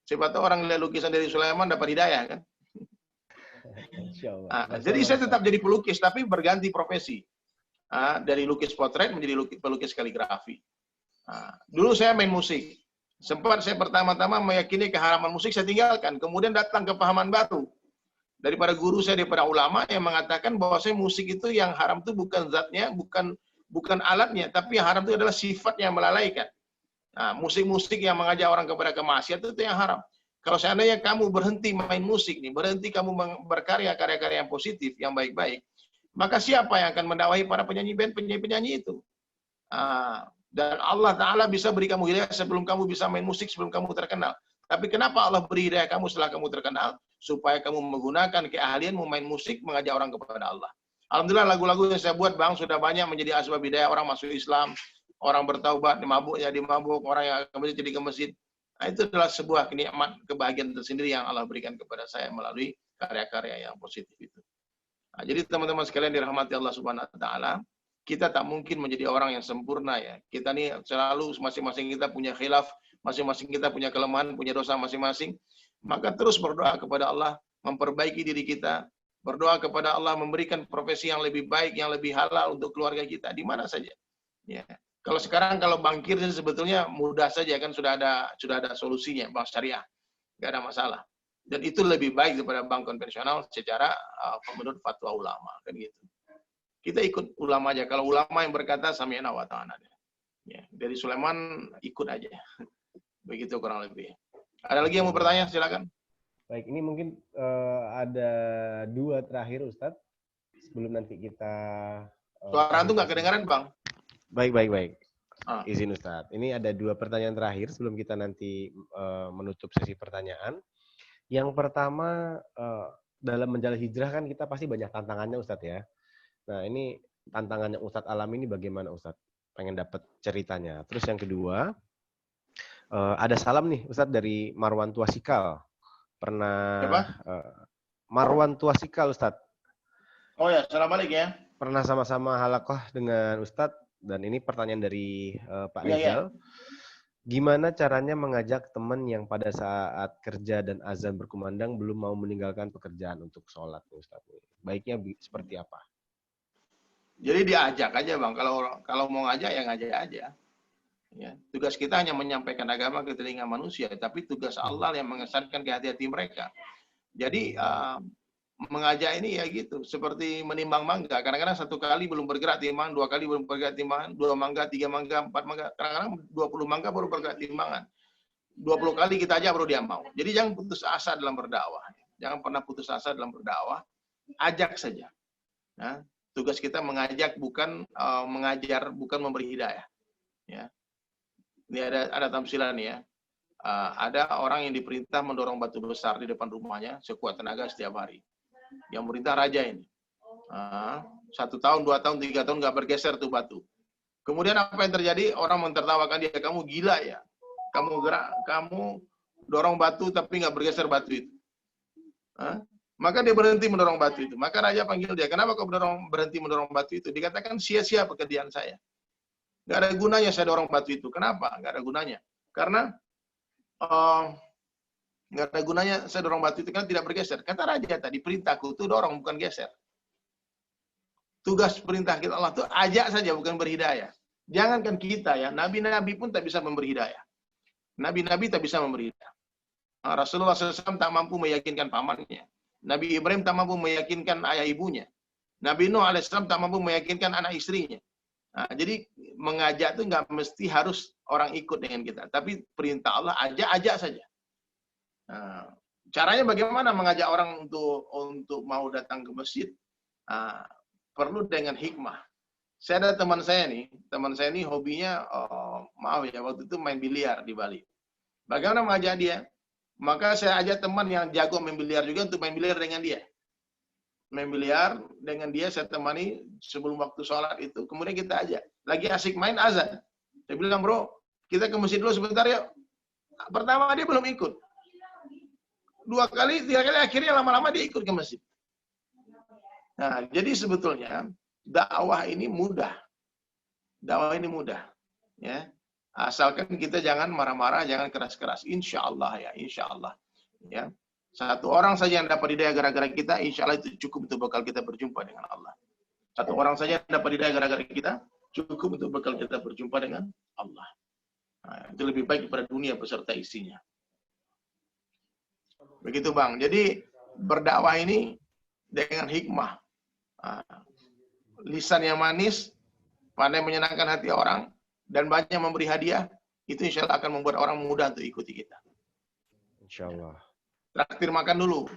S3: Siapa tahu orang lihat lukisan dari Sulaiman dapat hidayah kan. Jadi saya tetap jadi pelukis tapi berganti profesi. Dari lukis potret menjadi pelukis kaligrafi. Dulu saya main musik. Sempat saya pertama-tama meyakini keharaman musik, saya tinggalkan. Kemudian datang kepahaman baru. Daripada guru saya, daripada ulama yang mengatakan bahwa saya musik itu yang haram itu bukan zatnya, bukan alatnya, tapi yang haram itu adalah sifat yang melalaikan. Musik-musik yang mengajak orang kepada kemaksiatan itu yang haram. Kalau seandainya kamu berhenti main musik nih, berhenti kamu berkarya karya-karya yang positif, yang baik-baik, maka siapa yang akan mendakwahi para penyanyi band, penyanyi itu? Dan Allah Ta'ala bisa beri kamu hidayah sebelum kamu bisa main musik, sebelum kamu terkenal. Tapi kenapa Allah beri hidayah kamu setelah kamu terkenal? Supaya kamu menggunakan keahlianmu main musik, mengajak orang kepada Allah. Alhamdulillah lagu-lagu yang saya buat Bang sudah banyak menjadi asbab hidayah orang masuk Islam, orang bertaubat, mabuk jadi mabuk, orang yang ke masjid jadi ke masjid. Itu adalah sebuah kenikmatan, kebahagiaan tersendiri yang Allah berikan kepada saya melalui karya-karya yang positif itu. Jadi teman-teman sekalian dirahmati Allah Subhanahu wa taala, kita tak mungkin menjadi orang yang sempurna ya. Kita nih selalu masing-masing kita punya khilaf, masing-masing kita punya kelemahan, punya dosa masing-masing. Maka terus berdoa kepada Allah, memperbaiki diri kita, berdoa kepada Allah memberikan profesi yang lebih baik, yang lebih halal untuk keluarga kita di mana saja. Ya. Kalau sekarang kalau bankir sebetulnya mudah saja kan sudah ada solusinya, bank syariah. Enggak ada masalah. Dan itu lebih baik daripada bank konvensional secara menurut fatwa ulama kan gitu. Kita ikut ulama aja. Kalau ulama yang berkata sami'na wa ta'ana. Ya, dari Sulaiman ikut aja. Begitu kurang lebih. Ada lagi yang mau bertanya? Silakan.
S1: Baik, ini mungkin ada dua terakhir Ustadz. Sebelum nanti kita...
S3: Suara itu nggak kedengaran, Bang.
S1: Baik. Izin Ustadz. Ini ada dua pertanyaan terakhir sebelum kita nanti menutup sesi pertanyaan. Yang pertama, dalam menjalani hijrah kan kita pasti banyak tantangannya Ustadz ya. Nah, ini tantangannya Ustadz alami ini bagaimana Ustadz? Pengen dapat ceritanya. Terus yang kedua, ada salam nih Ustadz dari Marwan Tuasikal. Marwan Tuasikal Ustadz.
S3: Oh ya, assalamualaikum ya.
S1: Pernah sama-sama halakoh dengan Ustadz dan ini pertanyaan dari Pak Rizal. Gimana caranya mengajak teman yang pada saat kerja dan azan berkumandang belum mau meninggalkan pekerjaan untuk sholat Ustadz? Baiknya seperti apa?
S3: Jadi diajak aja Bang, kalau mau ngajak ya ngajak aja. Ya, tugas kita hanya menyampaikan agama ke telinga manusia, tapi tugas Allah yang mengesankan ke hati-hati mereka. Jadi mengajak ini ya gitu, seperti menimbang mangga. Kadang-kadang satu kali belum bergerak timbangan, dua kali belum bergerak timbangan, 2 mangga, 3 mangga, 4 mangga, kadang-kadang 20 mangga baru bergerak timbangan. 20 kali kita ajak baru dia mau. Jadi jangan putus asa dalam berdakwah. Jangan pernah putus asa dalam berdakwah. Ajak saja. Nah, tugas kita mengajak bukan mengajar, bukan memberi hidayah. Ya. Ini ada tamsilan ya. Ada orang yang diperintah mendorong batu besar di depan rumahnya sekuat tenaga setiap hari. Yang perintah raja ini. 1 tahun, 2 tahun, 3 tahun nggak bergeser tuh batu. Kemudian apa yang terjadi? Orang mentertawakan dia, kamu gila ya. Kamu dorong batu tapi nggak bergeser batu itu. Maka dia berhenti mendorong batu itu. Maka raja panggil dia, kenapa kau berhenti mendorong batu itu? Dikatakan sia-sia pekerjaan saya. Nggak ada gunanya saya dorong batu itu. Kenapa? Nggak ada gunanya. Karena nggak ada gunanya saya dorong batu itu kan tidak bergeser. Kata raja tadi, perintahku itu dorong bukan geser. Tugas perintah kita Allah itu ajak saja bukan berhidayah. Jangankan kita ya, nabi-nabi pun tak bisa memberi hidayah. Nabi-nabi tak bisa memberi hidayah. Rasulullah SAW tak mampu meyakinkan pamannya. Nabi Ibrahim tak mampu meyakinkan ayah ibunya. Nabi Nuh alaihissalam tak mampu meyakinkan anak istrinya. Jadi mengajak itu nggak mesti harus orang ikut dengan kita. Tapi perintah Allah ajak saja. caranya bagaimana mengajak orang untuk mau datang ke masjid? Perlu dengan hikmah. Saya ada teman saya nih hobinya, maaf ya, waktu itu main biliar di Bali. Bagaimana mengajak dia? Maka saya ajak teman yang jago main biliar juga untuk main biliar dengan dia. Main biliar dengan dia, saya temani sebelum waktu sholat itu, kemudian kita ajak. Lagi asik main, azan. Saya bilang, bro, kita ke masjid dulu sebentar yuk. Pertama dia belum ikut. 2 kali, 3 kali, akhirnya lama-lama dia ikut ke masjid. Nah, jadi sebetulnya dakwah ini mudah. Dakwah ini mudah. Ya. Asalkan kita jangan marah-marah, jangan keras-keras. Insya Allah ya, insya Allah. Ya. 1 orang saja yang dapat hidayah gara-gara kita, insya Allah itu cukup untuk bekal kita berjumpa dengan Allah. 1 orang saja yang dapat hidayah gara-gara kita, cukup untuk bekal kita berjumpa dengan Allah. Nah, itu lebih baik daripada dunia beserta isinya. Begitu Bang. Jadi berdakwah ini dengan hikmah. Lisan yang manis, pandai menyenangkan hati orang, dan banyak memberi hadiah, itu insya Allah akan membuat orang mudah untuk ikuti kita.
S1: Insya Allah.
S3: Traktir makan dulu.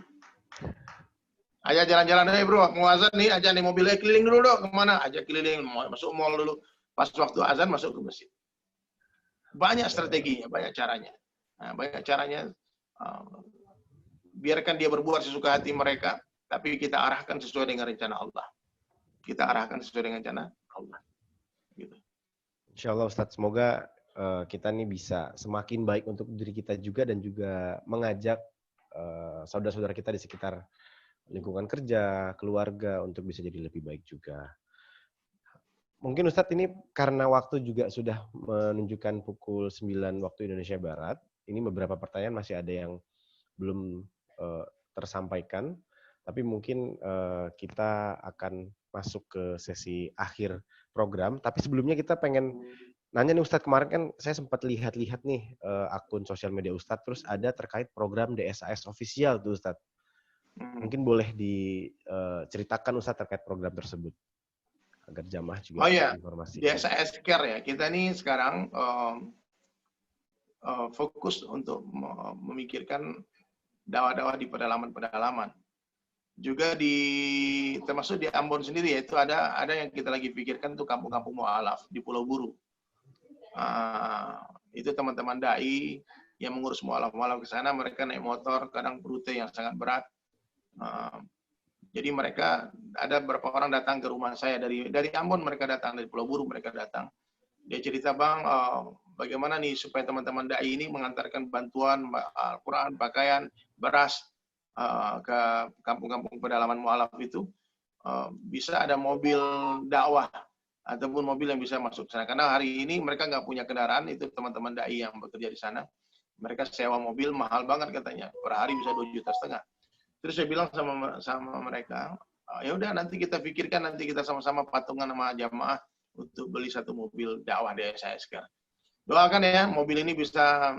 S3: Ajak jalan-jalan, bro, mau azan nih, ajak nih mobilnya keliling dulu dong, kemana? Ajak keliling, masuk mall dulu. Pas waktu azan masuk ke masjid. Banyak strateginya, banyak caranya. Nah, banyak caranya. Biarkan dia berbuat sesuka hati mereka, tapi kita arahkan sesuai dengan rencana Allah. Kita arahkan sesuai dengan rencana Allah. Gitu.
S1: Insya Allah Ustadz, semoga kita nih bisa semakin baik untuk diri kita juga dan juga mengajak saudara-saudara kita di sekitar lingkungan kerja, keluarga untuk bisa jadi lebih baik juga. Mungkin Ustadz ini karena waktu juga sudah menunjukkan pukul 9 waktu Indonesia Barat, ini beberapa pertanyaan masih ada yang belum tersampaikan, tapi mungkin kita akan masuk ke sesi akhir program. Tapi sebelumnya kita pengen nanya nih Ustadz, kemarin kan saya sempat lihat-lihat nih akun sosial media Ustadz, terus ada terkait program DSAS official tuh Ustadz. Mungkin boleh diceritakan Ustadz terkait program tersebut agar jamaah juga informasi.
S3: DSAS Care ya, kita nih sekarang fokus untuk memikirkan dakwah-dakwah di pedalaman-pedalaman. Juga termasuk di Ambon sendiri, yaitu ada yang kita lagi pikirkan tuh kampung-kampung mu'alaf di Pulau Buru. Itu teman-teman dai yang mengurus mu'alaf-mu'alaf ke sana, mereka naik motor, kadang rute yang sangat berat. Jadi mereka, ada beberapa orang datang ke rumah saya dari Ambon, mereka datang, dari Pulau Buru mereka datang. Dia cerita, Bang, bagaimana nih supaya teman-teman dai ini mengantarkan bantuan Al-Quran, pakaian, beras ke kampung-kampung pedalaman mu'alaf itu, bisa ada mobil dakwah ataupun mobil yang bisa masuk ke sana. Karena hari ini mereka nggak punya kendaraan, itu teman-teman dai yang bekerja di sana. Mereka sewa mobil mahal banget katanya, per hari bisa 2,5 juta. Terus saya bilang sama mereka, ya udah nanti kita pikirkan, nanti kita sama-sama patungan sama jamaah untuk beli 1 mobil dakwah DSAS sekarang. Doakan ya, mobil ini bisa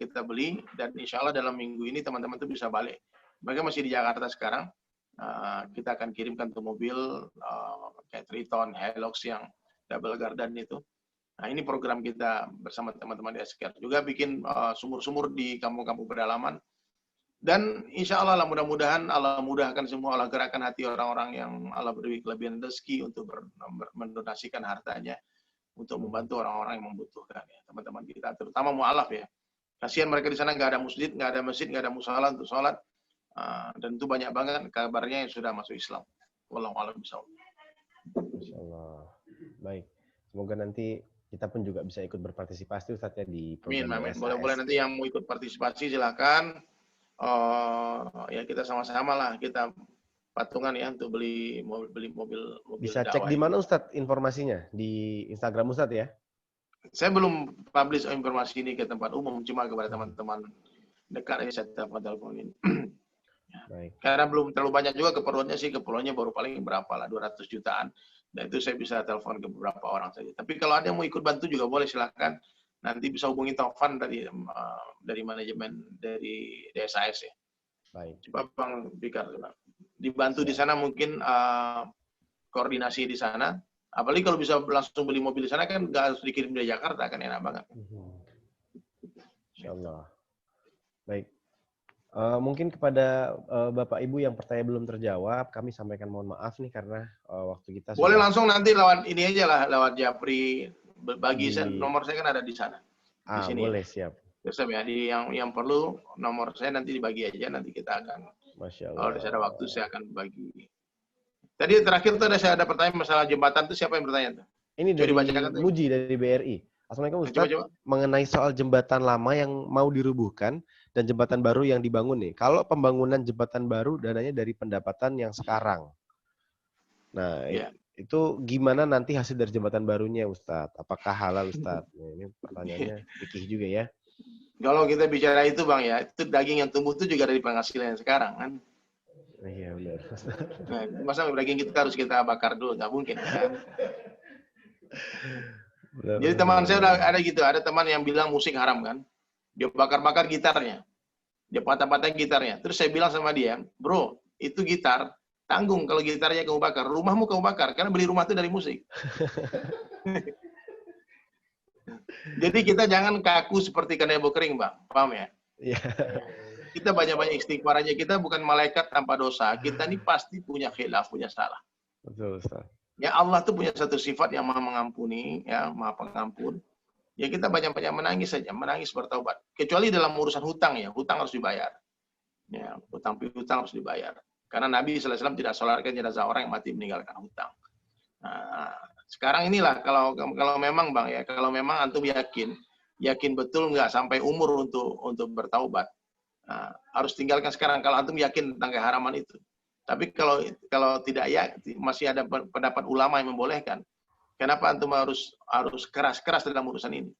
S3: kita beli, dan insya Allah dalam minggu ini teman-teman itu bisa balik. Mereka masih di Jakarta sekarang, kita akan kirimkan tuh mobil kayak Triton, Hilux yang double gardan itu. Nah ini program kita bersama teman-teman di SKR. Juga bikin sumur-sumur di kampung-kampung pedalaman. Dan insya Allah mudah-mudahan Allah mudahkan semua, Allah gerakan hati orang-orang yang Allah beri kelebihan rezeki untuk mendonasikan hartanya untuk membantu orang-orang yang membutuhkan ya, teman-teman kita, terutama mu'alaf ya. Kasihan mereka di sana nggak ada masjid, nggak ada musala untuk sholat, dan itu banyak banget kabarnya yang sudah masuk Islam. Wallahu a'lam bishawab.
S1: Insyaallah. Baik. Semoga nanti kita pun juga bisa ikut berpartisipasi Ustaz ya di program.
S3: Amin. Boleh nanti yang mau ikut partisipasi silakan. Ya kita sama-sama lah, kita patungan ya untuk beli mobil.
S1: Bisa cek di mana Ustadz informasinya? Di Instagram Ustadz ya?
S3: Saya belum publish informasi ini ke tempat umum, cuma kepada teman-teman dekat ini saya telepon-teleponin. Baik. Karena belum terlalu banyak juga keperluannya baru paling berapa lah, 200 jutaan. Dan itu saya bisa telepon ke beberapa orang saja. Tapi kalau ada yang mau ikut bantu juga boleh, silakan. Nanti bisa hubungi Taufan dari manajemen dari DSAS ya. Baik. Coba Bang Bikar, dibantu di sana mungkin koordinasi di sana. Apalagi kalau bisa langsung beli mobil di sana kan nggak harus dikirim dari Jakarta, kan enak banget.
S1: Insyaallah. Baik. Mungkin kepada Bapak Ibu yang pertanyaan belum terjawab, kami sampaikan mohon maaf nih karena waktu kita
S3: Boleh
S1: sudah
S3: langsung nanti lewat ini aja lah, lewat Japri. Bagi
S1: di
S3: nomor saya kan ada di sana. Di sini ya.
S1: boleh siap.
S3: Terus ya, yang perlu nomor saya nanti dibagi aja, nanti kita akan,
S1: Masya
S3: kalau
S1: Allah.
S3: ada waktu saya akan bagi. Tadi terakhir tuh saya ada pertanyaan masalah jembatan tuh, siapa yang bertanya tuh?
S1: Ini
S3: Coba
S1: dari
S3: dibacakan tuh.
S1: Muji dari BRI. Assalamualaikum Ustadz,
S3: Coba.
S1: mengenai soal jembatan lama yang mau dirubuhkan dan jembatan baru yang dibangun nih. Kalau pembangunan jembatan baru dananya dari pendapatan yang sekarang. Nah,
S3: Ya.
S1: itu gimana nanti hasil dari jembatan barunya Ustadz? Apakah halal Ustadz? Nah, ini pertanyaannya fikih juga ya.
S3: Kalau kita bicara itu Bang ya, itu daging yang tumbuh itu juga dari penghasilan yang sekarang kan.
S1: Iya benar.
S3: Nah, masa daging kita harus kita bakar dulu, nggak mungkin kan.
S1: Benar,
S3: Jadi teman saya ada gitu, ada teman yang bilang musik haram kan. Dia bakar-bakar gitarnya. Dia patah-patahin gitarnya. Terus saya bilang sama dia, bro, itu gitar, tanggung kalau gitarnya kamu bakar. Rumahmu kamu bakar, karena beli rumah itu dari musik. Jadi kita jangan kaku seperti kanebo kering, Bang. Paham ya?
S1: Iya.
S3: Kita banyak-banyak istighfar aja. Kita bukan malaikat tanpa dosa. Kita ini pasti punya khilaf, punya salah.
S1: Betul Ustaz.
S3: Ya Allah tuh punya satu sifat yang maha mengampuni, ya maha pengampun. Ya kita banyak-banyak menangis saja, menangis bertaubat. Kecuali dalam urusan hutang ya, hutang harus dibayar. Ya, hutang harus dibayar. Karena Nabi SAW tidak sholatkan jenazah orang yang mati meninggalkan hutang. Nah, sekarang inilah kalau memang Bang ya, kalau memang antum yakin betul nggak sampai umur untuk bertaubat. Nah, harus tinggalkan sekarang kalau antum yakin tentang keharaman itu. Tapi kalau tidak ya, masih ada pendapat ulama yang membolehkan. Kenapa antum harus keras-keras dalam urusan ini?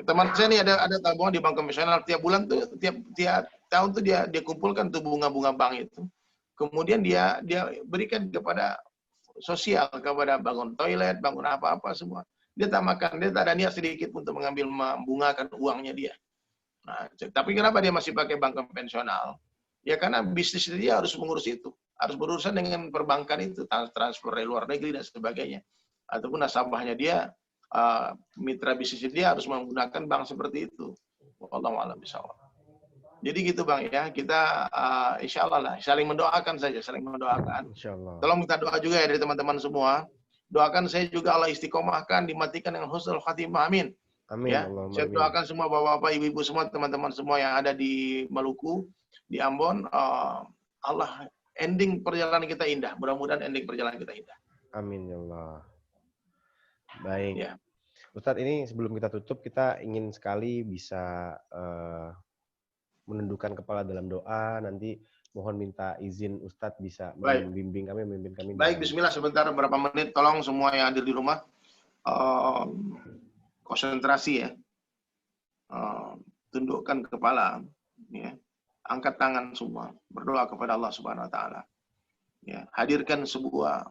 S3: Teman saya ini ada tabungan di bank konvensional, tiap bulan tuh tiap tahun tuh dia kumpulkan tuh bunga-bunga bank itu. Kemudian dia berikan kepada sosial, kepada bangun toilet, bangun apa-apa semua. Dia tak makan, dia tak ada niat sedikit untuk mengambil membungakan uangnya dia. Nah, tapi kenapa dia masih pakai bank konvensional? Ya karena bisnis dia harus mengurus itu. Harus berurusan dengan perbankan itu, transfer dari luar negeri dan sebagainya. Ataupun nasabahnya dia, mitra bisnis dia harus menggunakan bank seperti itu. Wallahu a'lam bishawab. Jadi gitu Bang ya, kita insya Allah lah, saling mendoakan saja, saling mendoakan.
S1: Insya Allah.
S3: Tolong minta doa juga ya dari teman-teman semua. Doakan saya juga Allah istiqomahkan, dimatikan dengan husnul khatimah, amin.
S1: Amin.
S3: Ya, saya doakan semua bapak-bapak, ibu-ibu semua, teman-teman semua yang ada di Maluku, di Ambon, Allah ending perjalanan kita indah. Mudah-mudahan ending perjalanan kita indah.
S1: Amin ya Allah. Baik.
S3: Ya.
S1: Ustadz, ini sebelum kita tutup, kita ingin sekali bisa menundukkan kepala dalam doa. Nanti mohon minta izin Ustadz bisa membimbing kami, memimpin kami.
S3: Baik, bismillah, sebentar berapa menit. Tolong semua yang hadir di rumah konsentrasi ya. Tundukkan kepala, ya. Angkat tangan semua, berdoa kepada Allah Subhanahu wa taala. Ya, hadirkan sebuah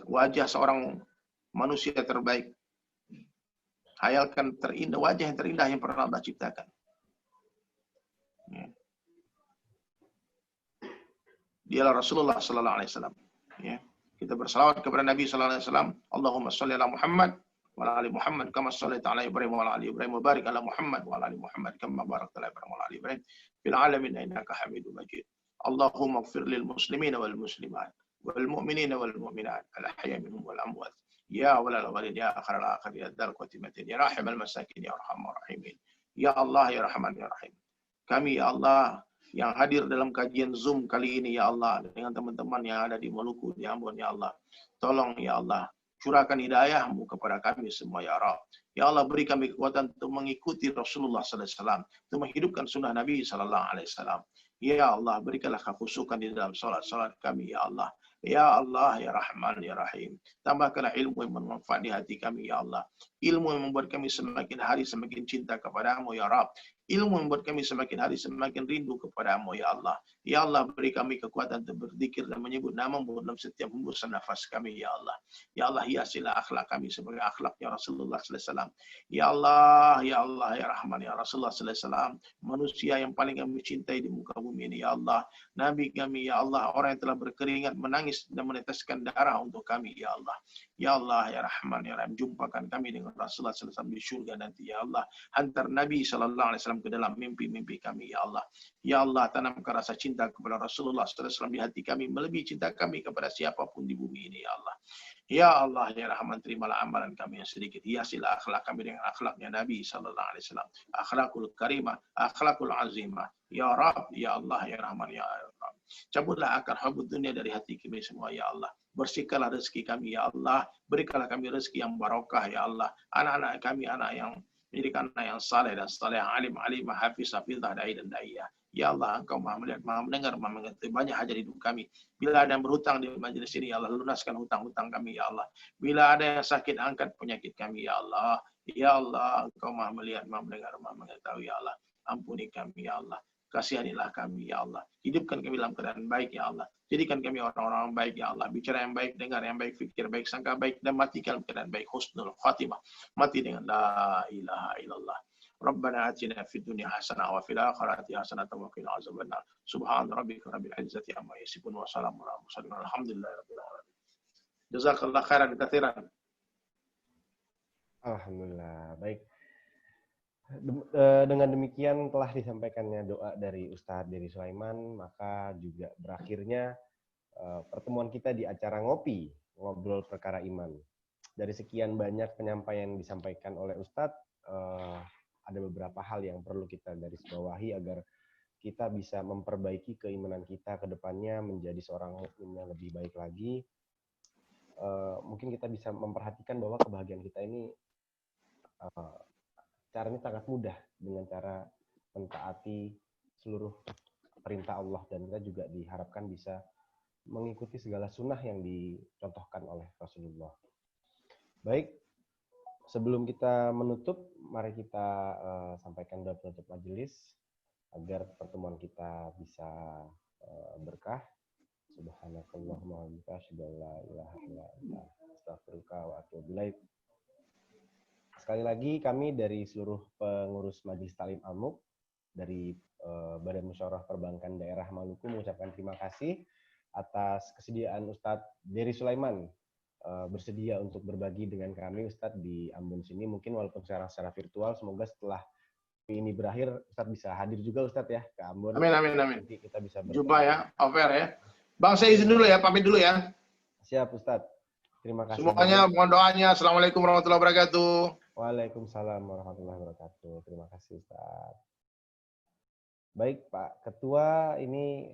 S3: wajah seorang manusia terbaik. Hayalkan wajah yang terindah yang pernah Allah ciptakan. Ya. Dialah Rasulullah sallallahu alaihi wasallam. Ya. Kita bersalawat kepada Nabi sallallahu alaihi wasallam. Allahumma shalli ala Muhammad wa ala ali Muhammad kama shallaita ala Ibrahim wa ala ali Ibrahim wa barik ala Muhammad wa ala ali Muhammad kama barakta ala Ibrahim wa ala ali Ibrahim fil alamin innaka Hamidum Majid. Allahumma ighfir lil muslimina wal muslimat wal mu'minina wal mu'minat al ahya minhum wal amwat. Ya walal walid ya akhiral akhir ya dzal qatimatin ya rahimal masakin ya arhamar rahimin. Ya Allah ya Rahman ya Rahim. Kami ya Allah yang hadir dalam kajian Zoom kali ini ya Allah, dengan teman-teman yang ada di Maluku, di Ambon ya Allah. Tolong ya Allah, curahkan hidayah-Mu kepada kami semua ya Rabb. Ya Allah, beri kami kekuatan untuk mengikuti Rasulullah sallallahu alaihi wasallam, untuk menghidupkan sunnah Nabi sallallahu alaihi wasallam. Ya Allah, berikanlah kekhusyukan di dalam salat-salat kami ya Allah. Ya Allah, ya Rahman, ya Rahim. Tambahkanlah ilmu yang bermanfaat di hati kami ya Allah. Ilmu yang membuat kami semakin hari semakin cinta kepada-Mu ya Rabb. Ilmu yang membuat kami semakin hari semakin rindu kepada-Mu ya Allah. Ya Allah, beri kami kekuatan untuk berzikir dan menyebut nama-Mu dalam setiap hembusan nafas kami ya Allah. Ya Allah, hiasilah akhlak kami sebagai akhlaknya Rasulullah sallallahu alaihi wasallam. Ya Allah, ya Allah, ya Rahman, ya Rasulullah sallallahu alaihi wasallam. Manusia yang paling kami cintai di muka bumi ini ya Allah. Nabi kami ya Allah, orang yang telah berkeringat menangis dan meneteskan darah untuk kami ya Allah. Ya Allah, ya Rahman, ya Rahim, jumpakan kami dengan Rasulullah sallallahu alaihi wasallam di surga nanti ya Allah. Hantar Nabi sallallahu alaihi wasallam ke dalam mimpi-mimpi kami, ya Allah. Ya Allah, tanamkan rasa cinta kepada Rasulullah SAW di hati kami, melebihi cinta kami kepada siapapun di bumi ini, ya Allah. Ya Allah, ya Rahman, terimalah amalan kami yang sedikit. Hiasilah akhlak kami dengan akhlaknya Nabi SAW. Akhlakul karimah, akhlakul azimah. Ya Rabb, ya Allah, ya Rahman, ya Rabb. Cabutlah akar hubud dunia dari hati kami semua, ya Allah. Bersihkanlah rezeki kami, ya Allah. Berikanlah kami rezeki yang barokah, ya Allah. Anak-anak kami, anak yang menjadi anak yang saleh dan saleh, alim, alimah, hafiz, hafizah, da'i dan da'iyah. Ya Allah, Engkau maha melihat, maha mendengar, maha mengerti banyak hajat hidup kami. Bila ada yang berhutang di majelis ini, ya Allah, lunaskan hutang-hutang kami, ya Allah. Bila ada yang sakit, angkat penyakit kami, ya Allah. Ya Allah, Engkau maha melihat, maha mendengar, maha mengetahui, ya Allah. Ampuni kami, ya Allah. Kasihanilah kami, ya Allah. Hidupkan kami dalam keadaan baik, ya Allah. Jadikan kami orang-orang baik, ya Allah. Bicara yang baik, dengar yang baik, fikir baik, sangka baik, dan matikan keadaan baik. Husnul khatimah. Mati dengan la ilaha illallah. Rabbana atina fid dunya hasanah wa fil akhirati hasanah wa qina azabannar. Subhan rabbika rabbil izzati amma yasifun wa salamun alal mursalin. Alhamdulillahi rabbil alamin. Jazakallah khairan katsiran.
S1: Alhamdulillah. Baik. Dengan demikian telah disampaikannya doa dari Ustadz Dery Sulaiman, maka juga berakhirnya pertemuan kita di acara ngopi, ngobrol perkara iman. Dari sekian banyak penyampaian yang disampaikan oleh Ustadz, ada beberapa hal yang perlu kita garisbawahi agar kita bisa memperbaiki keimanan kita ke depannya menjadi seorang muslim yang lebih baik lagi. Mungkin kita bisa memperhatikan bahwa kebahagiaan kita ini caranya sangat mudah dengan cara mentaati seluruh perintah Allah, dan kita juga diharapkan bisa mengikuti segala sunnah yang dicontohkan oleh Rasulullah. Baik, sebelum kita menutup, mari kita sampaikan doa penutup majelis agar pertemuan kita bisa berkah. Subhanakallahumma wa bihamdika asyhadu an la ilaha illa anta astaghfiruka wa atubu ilaik. Sekali lagi kami dari seluruh pengurus Majelis Ta'lim Al-MUK dari Badan Musyawarah Perbankan Daerah Maluku mengucapkan terima kasih atas kesediaan Ustadz Dery Sulaiman bersedia untuk berbagi dengan kami, Ustadz, di Ambon sini. Mungkin walaupun secara virtual, semoga setelah ini berakhir Ustadz bisa hadir juga, Ustadz, ya, ke Ambon.
S3: Amin, amin, amin.
S1: Nanti kita bisa
S3: jumpa ya, over ya. Bang, saya izin dulu ya, pamit dulu ya.
S1: Siap, Ustadz. Terima kasih.
S3: Semuanya mohon doanya. Assalamualaikum warahmatullahi wabarakatuh.
S1: Waalaikumsalam warahmatullahi wabarakatuh. Terima kasih, Ustadz. Baik, Pak Ketua, ini